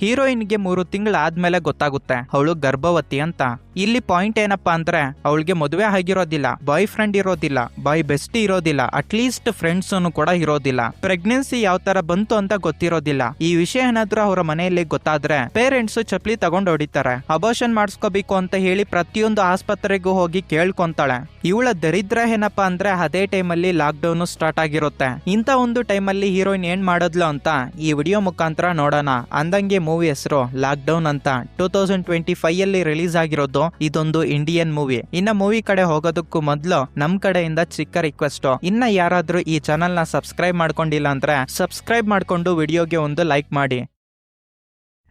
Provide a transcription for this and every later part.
ಹೀರೋಯಿನ್ಗೆ 3 ತಿಂಗಳಾದ್ಮೇಲೆ ಗೊತ್ತಾಗುತ್ತೆ ಅವಳು ಗರ್ಭವತಿ ಅಂತ. ಇಲ್ಲಿ ಪಾಯಿಂಟ್ ಏನಪ್ಪಾ ಅಂದ್ರೆ ಅವಳಿಗೆ ಮದುವೆ ಆಗಿರೋದಿಲ್ಲ, ಬಾಯ್ ಫ್ರೆಂಡ್ ಇರೋದಿಲ್ಲ, ಬಾಯ್ ಬೆಸ್ಟಿ ಇರೋದಿಲ್ಲ, ಅಟ್ಲೀಸ್ಟ್ ಫ್ರೆಂಡ್ಸ್ ಕೂಡ ಇರೋದಿಲ್ಲ. ಪ್ರೆಗ್ನೆನ್ಸಿ ಯಾವ ತರ ಬಂತು ಅಂತ ಗೊತ್ತಿರೋದಿಲ್ಲ. ಈ ವಿಷಯ ಏನಾದ್ರೂ ಅವರ ಮನೆಯಲ್ಲಿ ಗೊತ್ತಾದ್ರೆ ಪೇರೆಂಟ್ಸ್ ಚಪ್ಲಿ ತಗೊಂಡ್ ಹೊಡಿತಾರೆ. ಅಬೋಷನ್ ಮಾಡಿಸ್ಕೋಬೇಕು ಅಂತ ಹೇಳಿ ಪ್ರತಿಯೊಂದು ಆಸ್ಪತ್ರೆಗೂ ಹೋಗಿ ಕೇಳ್ಕೊಂತಾಳೆ. ಇವಳ ದರಿದ್ರ ಏನಪ್ಪಾ ಅಂದ್ರೆ ಅದೇ ಟೈಮಲ್ಲಿ ಲಾಕ್ ಡೌನ್ ಸ್ಟಾರ್ಟ್ ಆಗಿರುತ್ತೆ. ಇಂತ ಒಂದು ಟೈಮಲ್ಲಿ ಹೀರೋಯಿನ್ ಏನ್ ಮಾಡೋದ್ಲು ಅಂತ ಈ ವಿಡಿಯೋ ಮುಖಾಂತರ ನೋಡೋಣ. ಅಂದಂಗೆ ಮೂವಿ ಹೆಸರು ಲಾಕ್ ಡೌನ್ ಅಂತ 2025 ಅಲ್ಲಿ ರಿಲೀಸ್ ಆಗಿರೋದು. ಇದೊಂದು ಇಂಡಿಯನ್ ಮೂವಿ. ಇನ್ನ ಮೂವಿ ಕಡೆ ಹೋಗೋದಕ್ಕೂ ಮೊದಲು ನಮ್ ಕಡೆಯಿಂದ ಚಿಕ್ಕ ರಿಕ್ವೆಸ್ಟ್, ಇನ್ನ ಯಾರಾದ್ರೂ ಈ ಚಾನಲ್ ನ ಸಬ್ಸ್ಕ್ರೈಬ್ ಮಾಡ್ಕೊಂಡಿಲ್ಲ ಅಂದ್ರೆ ಸಬ್ಸ್ಕ್ರೈಬ್ ಮಾಡ್ಕೊಂಡು ವಿಡಿಯೋಗೆ ಒಂದು ಲೈಕ್ ಮಾಡಿ.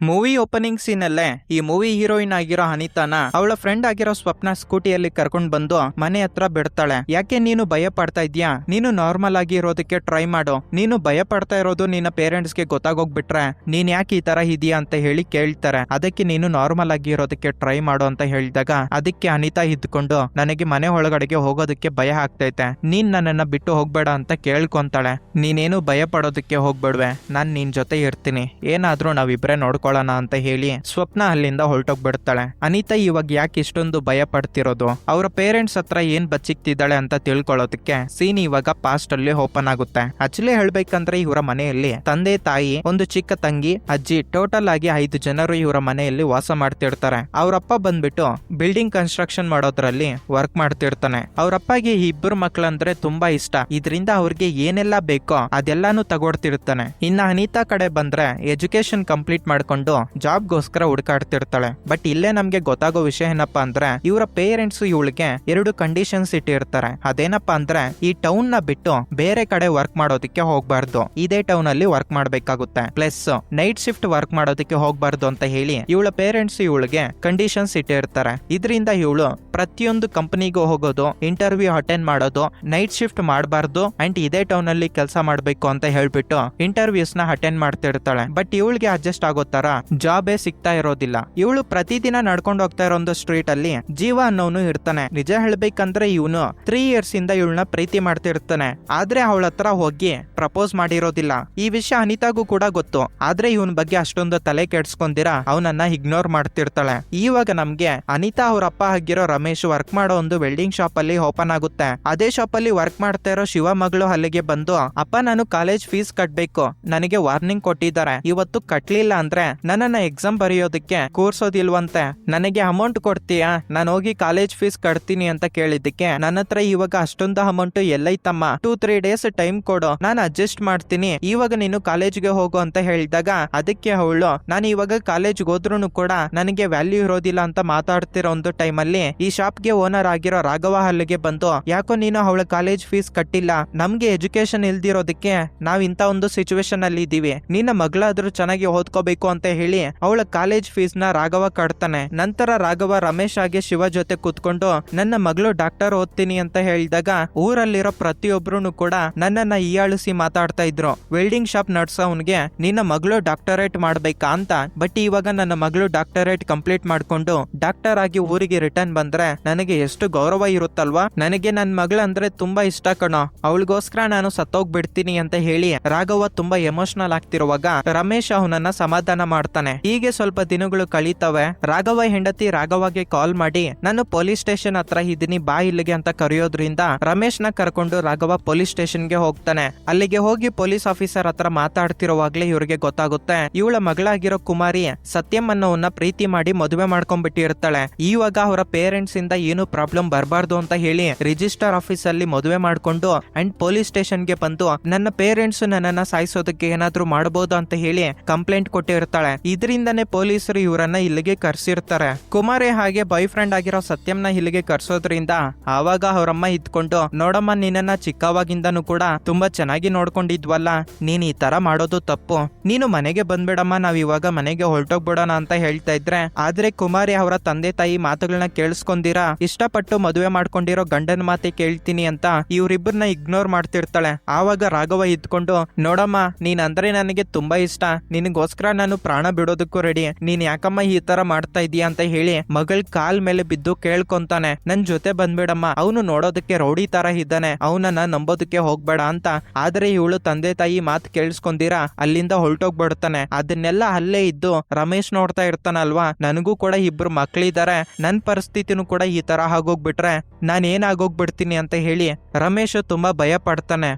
ಮೂವಿ ಓಪನಿಂಗ್ ಸೀನ್ ಅಲ್ಲೇ ಈ ಮೂವಿ ಹೀರೋಯಿನ್ ಆಗಿರೋ ಅನಿತಾನ ಅವಳ ಫ್ರೆಂಡ್ ಆಗಿರೋ ಸ್ವಪ್ನ ಸ್ಕೂಟಿಯಲ್ಲಿ ಕರ್ಕೊಂಡ್ ಬಂದು ಮನೆ ಹತ್ರ ಬಿಡ್ತಾಳೆ. ಯಾಕೆ ನೀನು ಭಯ ಪಡ್ತಾ ಇದ್ಯಾ? ನೀನು ನಾರ್ಮಲ್ ಆಗಿ ಇರೋದಕ್ಕೆ ಟ್ರೈ ಮಾಡು. ನೀನು ಭಯ ಪಡ್ತಾ ಇರೋದು ನಿನ್ನ ಪೇರೆಂಟ್ಸ್ ಗೆ ಗೊತ್ತಾಗೋಗ್ಬಿಟ್ರೆ ನೀನ್ ಯಾಕೆ ಈ ತರ ಇದೀಯಾ ಅಂತ ಹೇಳಿ ಕೇಳ್ತಾರೆ. ಅದಕ್ಕೆ ನೀನು ನಾರ್ಮಲ್ ಆಗಿ ಇರೋದಕ್ಕೆ ಟ್ರೈ ಮಾಡು ಅಂತ ಹೇಳಿದಾಗ ಅದಕ್ಕೆ ಅನಿತಾ ಇದ್ಕೊಂಡು ನನಗೆ ಮನೆ ಒಳಗಡೆಗೆ ಹೋಗೋದಕ್ಕೆ ಭಯ ಆಗ್ತೈತೆ, ನೀನ್ ನನ್ನನ್ನ ಬಿಟ್ಟು ಹೋಗ್ಬೇಡ ಅಂತ ಕೇಳ್ಕೊಂತಾಳೆ. ನೀನೇನು ಭಯ ಪಡೋದಕ್ಕೆ ಹೋಗ್ಬೇಡ್ವೆ, ನಾನ್ ನಿನ್ ಜೊತೆ ಇರ್ತೀನಿ, ಏನಾದ್ರೂ ನಾವಿಬ್ರೆ ನೋಡ್ಕೊ ಅಂತ ಹೇಳಿ ಸ್ವಪ್ನ ಅಲ್ಲಿಂದ ಹೊರಟೋಗ್ಬಿಡ್ತಾಳೆ. ಅನಿತಾ ಇವಾಗ ಯಾಕೆ ಇಷ್ಟೊಂದು ಭಯ ಪಡ್ತಿರೋದು, ಅವರ ಪೇರೆಂಟ್ಸ್ ಹತ್ರ ಏನ್ ಬಚ್ಚಿಕ್ತಿದ್ದಾಳೆ ಅಂತ ತಿಳ್ಕೊಳ್ಳೋದಕ್ಕೆ ಸೀನ್ ಇವಾಗ ಪಾಸ್ಟ್ ಅಲ್ಲಿ ಓಪನ್ ಆಗುತ್ತೆ. ಆಕ್ಚುಲಿ ಹೇಳ್ಬೇಕಂದ್ರೆ ಇವರ ಮನೆಯಲ್ಲಿ ತಂದೆ ತಾಯಿ, ಒಂದು ಚಿಕ್ಕ ತಂಗಿ, ಅಜ್ಜಿ, ಟೋಟಲ್ ಆಗಿ 5 ಜನರು ಇವರ ಮನೆಯಲ್ಲಿ ವಾಸ ಮಾಡ್ತಿರ್ತಾರೆ. ಅವರಪ್ಪ ಬಂದ್ಬಿಟ್ಟು ಬಿಲ್ಡಿಂಗ್ ಕನ್ಸ್ಟ್ರಕ್ಷನ್ ಮಾಡೋದ್ರಲ್ಲಿ ವರ್ಕ್ ಮಾಡ್ತಿರ್ತಾನೆ. ಅವರಪ್ಪಗೆ ಈ 2 ಮಕ್ಕಳಂದ್ರೆ ತುಂಬಾ ಇಷ್ಟ. ಇದರಿಂದ ಅವ್ರಿಗೆ ಏನೆಲ್ಲ ಬೇಕೋ ಅದೆಲ್ಲಾನು ತಗೊಡ್ತಿರ್ತಾನೆ. ಇನ್ನ ಅನಿತಾ ಕಡೆ ಬಂದ್ರೆ ಎಜುಕೇಶನ್ ಕಂಪ್ಲೀಟ್ ಮಾಡ್ಕೊಂಡು ಜಾಬ್ಗೋಸ್ಕರ ಹುಡುಕಾಡ್ತಿರ್ತಾಳೆ. ಬಟ್ ಇಲ್ಲೇ ನಮ್ಗೆ ಗೊತ್ತಾಗೋ ವಿಷಯ ಏನಪ್ಪಾ ಅಂದ್ರೆ ಇವರ ಪೇರೆಂಟ್ಸ್ ಇವಳಿಗೆ 2 ಕಂಡೀಷನ್ಸ್ ಇಟ್ಟಿರ್ತಾರೆ. ಅದೇನಪ್ಪಾ ಅಂದ್ರೆ ಈ ಟೌನ್ ನ ಬಿಟ್ಟು ಬೇರೆ ಕಡೆ ವರ್ಕ್ ಮಾಡೋದಕ್ಕೆ ಹೋಗ್ಬಾರ್ದು, ಇದೇ ಟೌನ್ ಅಲ್ಲಿ ವರ್ಕ್ ಮಾಡ್ಬೇಕಾಗುತ್ತೆ, ಪ್ಲಸ್ ನೈಟ್ ಶಿಫ್ಟ್ ವರ್ಕ್ ಮಾಡೋದಕ್ಕೆ ಹೋಗ್ಬಾರ್ದು ಅಂತ ಹೇಳಿ ಇವಳ ಪೇರೆಂಟ್ಸ್ ಇವಳಿಗೆ ಕಂಡೀಷನ್ಸ್ ಇಟ್ಟಿರ್ತಾರೆ. ಇದರಿಂದ ಇವಳು ಪ್ರತಿಯೊಂದು ಕಂಪನಿಗೂ ಹೋಗೋದು, ಇಂಟರ್ವ್ಯೂ ಅಟೆಂಡ್ ಮಾಡೋದು, ನೈಟ್ ಶಿಫ್ಟ್ ಮಾಡಬಾರ್ದು ಅಂಡ್ ಇದೇ ಟೌನ್ ಅಲ್ಲಿ ಕೆಲಸ ಮಾಡ್ಬೇಕು ಅಂತ ಹೇಳ್ಬಿಟ್ಟು ಇಂಟರ್ವ್ಯೂಸ್ ನ ಅಟೆಂಡ್ ಮಾಡ್ತಿರ್ತಾಳೆ. ಬಟ್ ಇವಳಿಗೆ ಅಡ್ಜಸ್ಟ್ ಆಗೋ ತರ ಜಾಬೇ ಸಿಗ್ತಾ ಇರೋದಿಲ್ಲ. ಇವಳು ಪ್ರತಿದಿನ ನಡ್ಕೊಂಡು ಹೋಗ್ತಾ ಇರೋ ಒಂದು ಸ್ಟ್ರೀಟ್ ಅಲ್ಲಿ ಜೀವ ಅನ್ನೋನು ಇರ್ತಾನೆ. ನಿಜ ಹೇಳ್ಬೇಕಂದ್ರೆ ಇವನು 3 years ಇಂದ ಇವಳನ್ನ ಪ್ರೀತಿ ಮಾಡ್ತಿರ್ತಾನೆ. ಆದ್ರೆ ಅವಳ ಹತ್ರ ಹೋಗಿ ಪ್ರಪೋಸ್ ಮಾಡಿರೋದಿಲ್ಲ. ಈ ವಿಷಯ ಅನಿತಾಗೂ ಕೂಡ ಗೊತ್ತು. ಆದ್ರೆ ಇವನ್ ಬಗ್ಗೆ ಅಷ್ಟೊಂದು ತಲೆ ಕೆಡ್ಸ್ಕೊಂದಿರ ಅವನನ್ನ ಇಗ್ನೋರ್ ಮಾಡ್ತಿರ್ತಾಳೆ. ಇವಾಗ ನಮ್ಗೆ ಅನಿತಾ ಅವ್ರ ಅಪ್ಪ ಆಗಿರೋ ರಮೇಶ್ ವರ್ಕ್ ಮಾಡೋ ಒಂದು ವೆಲ್ಡಿಂಗ್ ಶಾಪ್ ಅಲ್ಲಿ ಓಪನ್ ಆಗುತ್ತೆ. ಅದೇ ಶಾಪ್ ಅಲ್ಲಿ ವರ್ಕ್ ಮಾಡ್ತಾ ಇರೋ ಶಿವ ಮಗಳು ಅಲ್ಲಿಗೆ ಬಂದು, ಅಪ್ಪ ನಾನು ಕಾಲೇಜ್ ಫೀಸ್ ಕಟ್ಬೇಕು, ನನಗೆ ವಾರ್ನಿಂಗ್ ಕೊಟ್ಟಿದ್ದಾರೆ, ಇವತ್ತು ಕಟ್ಲಿಲ್ಲ ಅಂದ್ರೆ ನನ್ನನ್ನ ಎಕ್ಸಾಮ್ ಬರೆಯೋದಕ್ಕೆ ಕೂರ್ಸೋದಿಲ್ವಂತೆ, ನನಗೆ ಅಮೌಂಟ್ ಕೊಡ್ತೀಯಾ, ನಾನು ಹೋಗಿ ಕಾಲೇಜ್ ಫೀಸ್ ಕಟ್ತೀನಿ ಅಂತ ಕೇಳಿದ್ದಕ್ಕೆ ನನ್ನ ಹತ್ರ ಇವಾಗ ಅಷ್ಟೊಂದು ಅಮೌಂಟ್ ಎಲ್ಲೈತಮ್ಮ, 2-3 days ಟೈಮ್ ಕೊಡು, ನಾನು ಅಡ್ಜಸ್ಟ್ ಮಾಡ್ತೀನಿ, ಇವಾಗ ನೀನು ಕಾಲೇಜ್ಗೆ ಹೋಗು ಅಂತ ಹೇಳಿದಾಗ ಅದಕ್ಕೆ ಅವಳು ನಾನು ಇವಾಗ ಕಾಲೇಜ್ಗೆ ಹೋದ್ರೂ ಕೂಡ ನನಗೆ ವ್ಯಾಲ್ಯೂ ಇರೋದಿಲ್ಲ ಅಂತ ಮಾತಾಡ್ತಿರೋ ಒಂದು ಟೈಮಲ್ಲಿ ಈ ಶಾಪ್ಗೆ ಓನರ್ ಆಗಿರೋ ರಾಘವ ಅಲ್ಲಿಗೆ ಬಂದು, ಯಾಕೋ ನೀನು ಅವಳ ಕಾಲೇಜ್ ಫೀಸ್ ಕಟ್ಟಿಲ್ಲ, ನಮ್ಗೆ ಎಜುಕೇಶನ್ ಇಲ್ದಿರೋದಕ್ಕೆ ನಾವ್ ಇಂತ ಒಂದು ಸಿಚುವೇಶನ್ ಅಲ್ಲಿ ಇದೀವಿ, ನಿನ್ನ ಮಗಳಾದ್ರೂ ಚೆನ್ನಾಗಿ ಓದ್ಕೋಬೇಕು ಅಂತ ಹೇಳಿ ಅವಳ ಕಾಲೇಜ್ ಫೀಸ್ ನ ರಾಘವ ಕಟ್ತಾನೆ. ನಂತರ ರಾಘವ ರಮೇಶ್ ಆಗಿ ಶಿವ ಜೊತೆ ಕೂತ್ಕೊಂಡು ನನ್ನ ಮಗಳು ಡಾಕ್ಟರ್ ಓದ್ತೀನಿ ಅಂತ ಹೇಳಿದಾಗ ಊರಲ್ಲಿರೋ ಪ್ರತಿಯೊಬ್ರು ಕೂಡ ನನ್ನನ್ನ ಹೀಯಾಳಿಸಿ ಮಾತಾಡ್ತಾ ಇದ್ರು. ವೆಲ್ಡಿಂಗ್ ಶಾಪ್ ನಡ್ಸೋನ್ಗೆ ನಿನ್ನ ಮಗಳು ಡಾಕ್ಟರೇಟ್ ಮಾಡ್ಬೇಕಾ ಅಂತ. ಬಟ್ ಇವಾಗ ನನ್ನ ಮಗಳು ಡಾಕ್ಟರೇಟ್ ಕಂಪ್ಲೀಟ್ ಮಾಡ್ಕೊಂಡು ಡಾಕ್ಟರ್ ಆಗಿ ಊರಿಗೆ ರಿಟರ್ನ್ ಬಂದ್ರೆ ನನಗೆ ಎಷ್ಟು ಗೌರವ ಇರುತ್ತಲ್ವಾ, ನನಗೆ ನನ್ ಮಗಳಂದ್ರೆ ತುಂಬಾ ಇಷ್ಟ ಕಣೋ, ಅವಳಿಗೋಸ್ಕರ ನಾನು ಸತ್ತೋಗ್ಬಿಡ್ತೀನಿ ಅಂತ ಹೇಳಿ ರಾಘವ ತುಂಬಾ ಎಮೋಷನಲ್ ಆಗ್ತಿರುವಾಗ ರಮೇಶ್ ಅವನನ್ನ ಸಮಾಧಾನ ಮಾಡ್ತಾನೆ. ಹೀಗೆ ಸ್ವಲ್ಪ ದಿನಗಳು ಕಳೀತವೆ. ರಾಘವ ಹೆಂಡತಿ ರಾಘವಗೆ ಕಾಲ್ ಮಾಡಿ ನಾನು ಪೊಲೀಸ್ ಸ್ಟೇಷನ್ ಹತ್ರ ಇದೀನಿ ಬಾ ಇಲ್ಲಿಗೆ ಅಂತ ಕರೆಯೋದ್ರಿಂದ ರಮೇಶ್ ನ ಕರ್ಕೊಂಡು ರಾಘವ ಪೊಲೀಸ್ ಸ್ಟೇಷನ್ ಗೆ ಹೋಗ್ತಾನೆ. ಅಲ್ಲಿಗೆ ಹೋಗಿ ಪೊಲೀಸ್ ಆಫೀಸರ್ ಹತ್ರ ಮಾತಾಡ್ತಿರುವಾಗ್ಲೇ ಇವ್ರಿಗೆ ಗೊತ್ತಾಗುತ್ತೆ ಇವಳ ಮಗಳಾಗಿರೋ ಕುಮಾರಿ ಸತ್ಯಂ ಅನ್ನೋವನ್ನ ಪ್ರೀತಿ ಮಾಡಿ ಮದುವೆ ಮಾಡ್ಕೊಂಡ್ಬಿಟ್ಟಿರ್ತಾಳೆ. ಇವಾಗ ಅವರ ಪೇರೆಂಟ್ಸ್ ಇಂದ ಏನು ಪ್ರಾಬ್ಲಮ್ ಬರಬಾರ್ದು ಅಂತ ಹೇಳಿ ರಿಜಿಸ್ಟರ್ ಆಫೀಸ್ ಅಲ್ಲಿ ಮದುವೆ ಮಾಡ್ಕೊಂಡು ಅಂಡ್ ಪೊಲೀಸ್ ಸ್ಟೇಷನ್ ಗೆ ಬಂದು ನನ್ನ ಪೇರೆಂಟ್ಸ್ ನನ್ನನ್ನ ಸಾಯಿಸೋದಕ್ಕೆ ಏನಾದ್ರೂ ಮಾಡಬಹುದು ಅಂತ ಹೇಳಿ ಕಂಪ್ಲೇಂಟ್ ಕೊಟ್ಟಿರ್ತಾಳೆ. ಇದರಿಂದನೇ ಪೊಲೀಸರು ಇವರನ್ನ ಇಲ್ಲಿಗೆ ಕರ್ಸಿರ್ತಾರೆ. ಕುಮಾರಿ ಹಾಗೆ ಬಾಯ್ ಫ್ರೆಂಡ್ ಆಗಿರೋ ಸತ್ಯಂನ ಇಲ್ಲಿಗೆ ಕರ್ಸೋದ್ರಿಂದ ಆವಾಗ ಅವರಮ್ಮ ಇದ್ಕೊಂಡು, ನೋಡಮ್ಮ ನಿನ್ನನ್ನ ಚಿಕ್ಕವಾಗಿಂದನೂ ಕೂಡ ತುಂಬಾ ಚೆನ್ನಾಗಿ ನೋಡ್ಕೊಂಡಿದ್ವಲ್ಲ, ನೀನ್ ಈ ತರ ಮಾಡೋದು ತಪ್ಪು, ನೀನು ಮನೆಗೆ ಬಂದ್ಬಿಡಮ್ಮ, ನಾವ್ ಇವಾಗ ಮನೆಗೆ ಹೊರಟೋಗ್ಬಿಡೋಣ ಅಂತ ಹೇಳ್ತಾ ಇದ್ರೆ, ಆದ್ರೆ ಕುಮಾರಿ ಅವರ ತಂದೆ ತಾಯಿ ಮಾತುಗಳನ್ನ ಕೇಳಿಸ್ಕೊಂಡಿರ ಇಷ್ಟಪಟ್ಟು ಮದುವೆ ಮಾಡ್ಕೊಂಡಿರೋ ಗಂಡನ ಮಾತೆ ಕೇಳ್ತೀನಿ ಅಂತ ಇವ್ರಿಬ್ಬರನ್ನ ಇಗ್ನೋರ್ ಮಾಡ್ತಿರ್ತಾಳೆ. ಆವಾಗ ರಾಘವ ಇದ್ಕೊಂಡು, ನೋಡಮ್ಮ ನೀನ್ ಅಂದ್ರೆ ನನಗೆ ತುಂಬಾ ಇಷ್ಟ, ನಿನಗೋಸ್ಕರ ನಾನು ಪ್ರಾಣ ಬಿಡೋದಕ್ಕೂ ರೆಡಿ. ನೀನ್ ಯಾಕಮ್ಮ ಈ ತರ ಮಾಡ್ತಾ ಇದೀಯ ಅಂತ ಹೇಳಿ ಮಗಳ ಕಾಲ್ ಮೇಲೆ ಬಿದ್ದು ಕೇಳ್ಕೊಂತಾನೆ, ನನ್ ಜೊತೆ ಬಂದ್ಬಿಡಮ್ಮ, ಅವನು ನೋಡೋದಕ್ಕೆ ರೌಡಿ ತರ ಇದ್ದಾನೆ, ಅವನನ್ನ ನಂಬೋದಕ್ಕೆ ಹೋಗ್ಬೇಡ ಅಂತ. ಆದ್ರೆ ಇವಳು ತಂದೆ ತಾಯಿ ಮಾತು ಕೇಳಿಸ್ಕೊಂದಿರ ಅಲ್ಲಿಂದ ಹೊರಟೋಗ್ಬಿಡ್ತಾನೆ. ಅದನ್ನೆಲ್ಲ ಅಲ್ಲೇ ಇದ್ದು ರಮೇಶ್ ನೋಡ್ತಾ ಇರ್ತಾನಲ್ವಾ, ನನಗೂ ಕೂಡ ಇಬ್ರು ಮಕ್ಳಿದಾರೆ, ನನ್ ಪರಿಸ್ಥಿತಿನೂ ಕೂಡ ಈ ತರ ಆಗೋಗ್ಬಿಟ್ರೆ ನಾನ್ ಏನಾಗೋಗ್ಬಿಡ್ತೀನಿ ಅಂತ ಹೇಳಿ ರಮೇಶ್ ತುಂಬಾ ಭಯ ಪಡ್ತಾನೆ.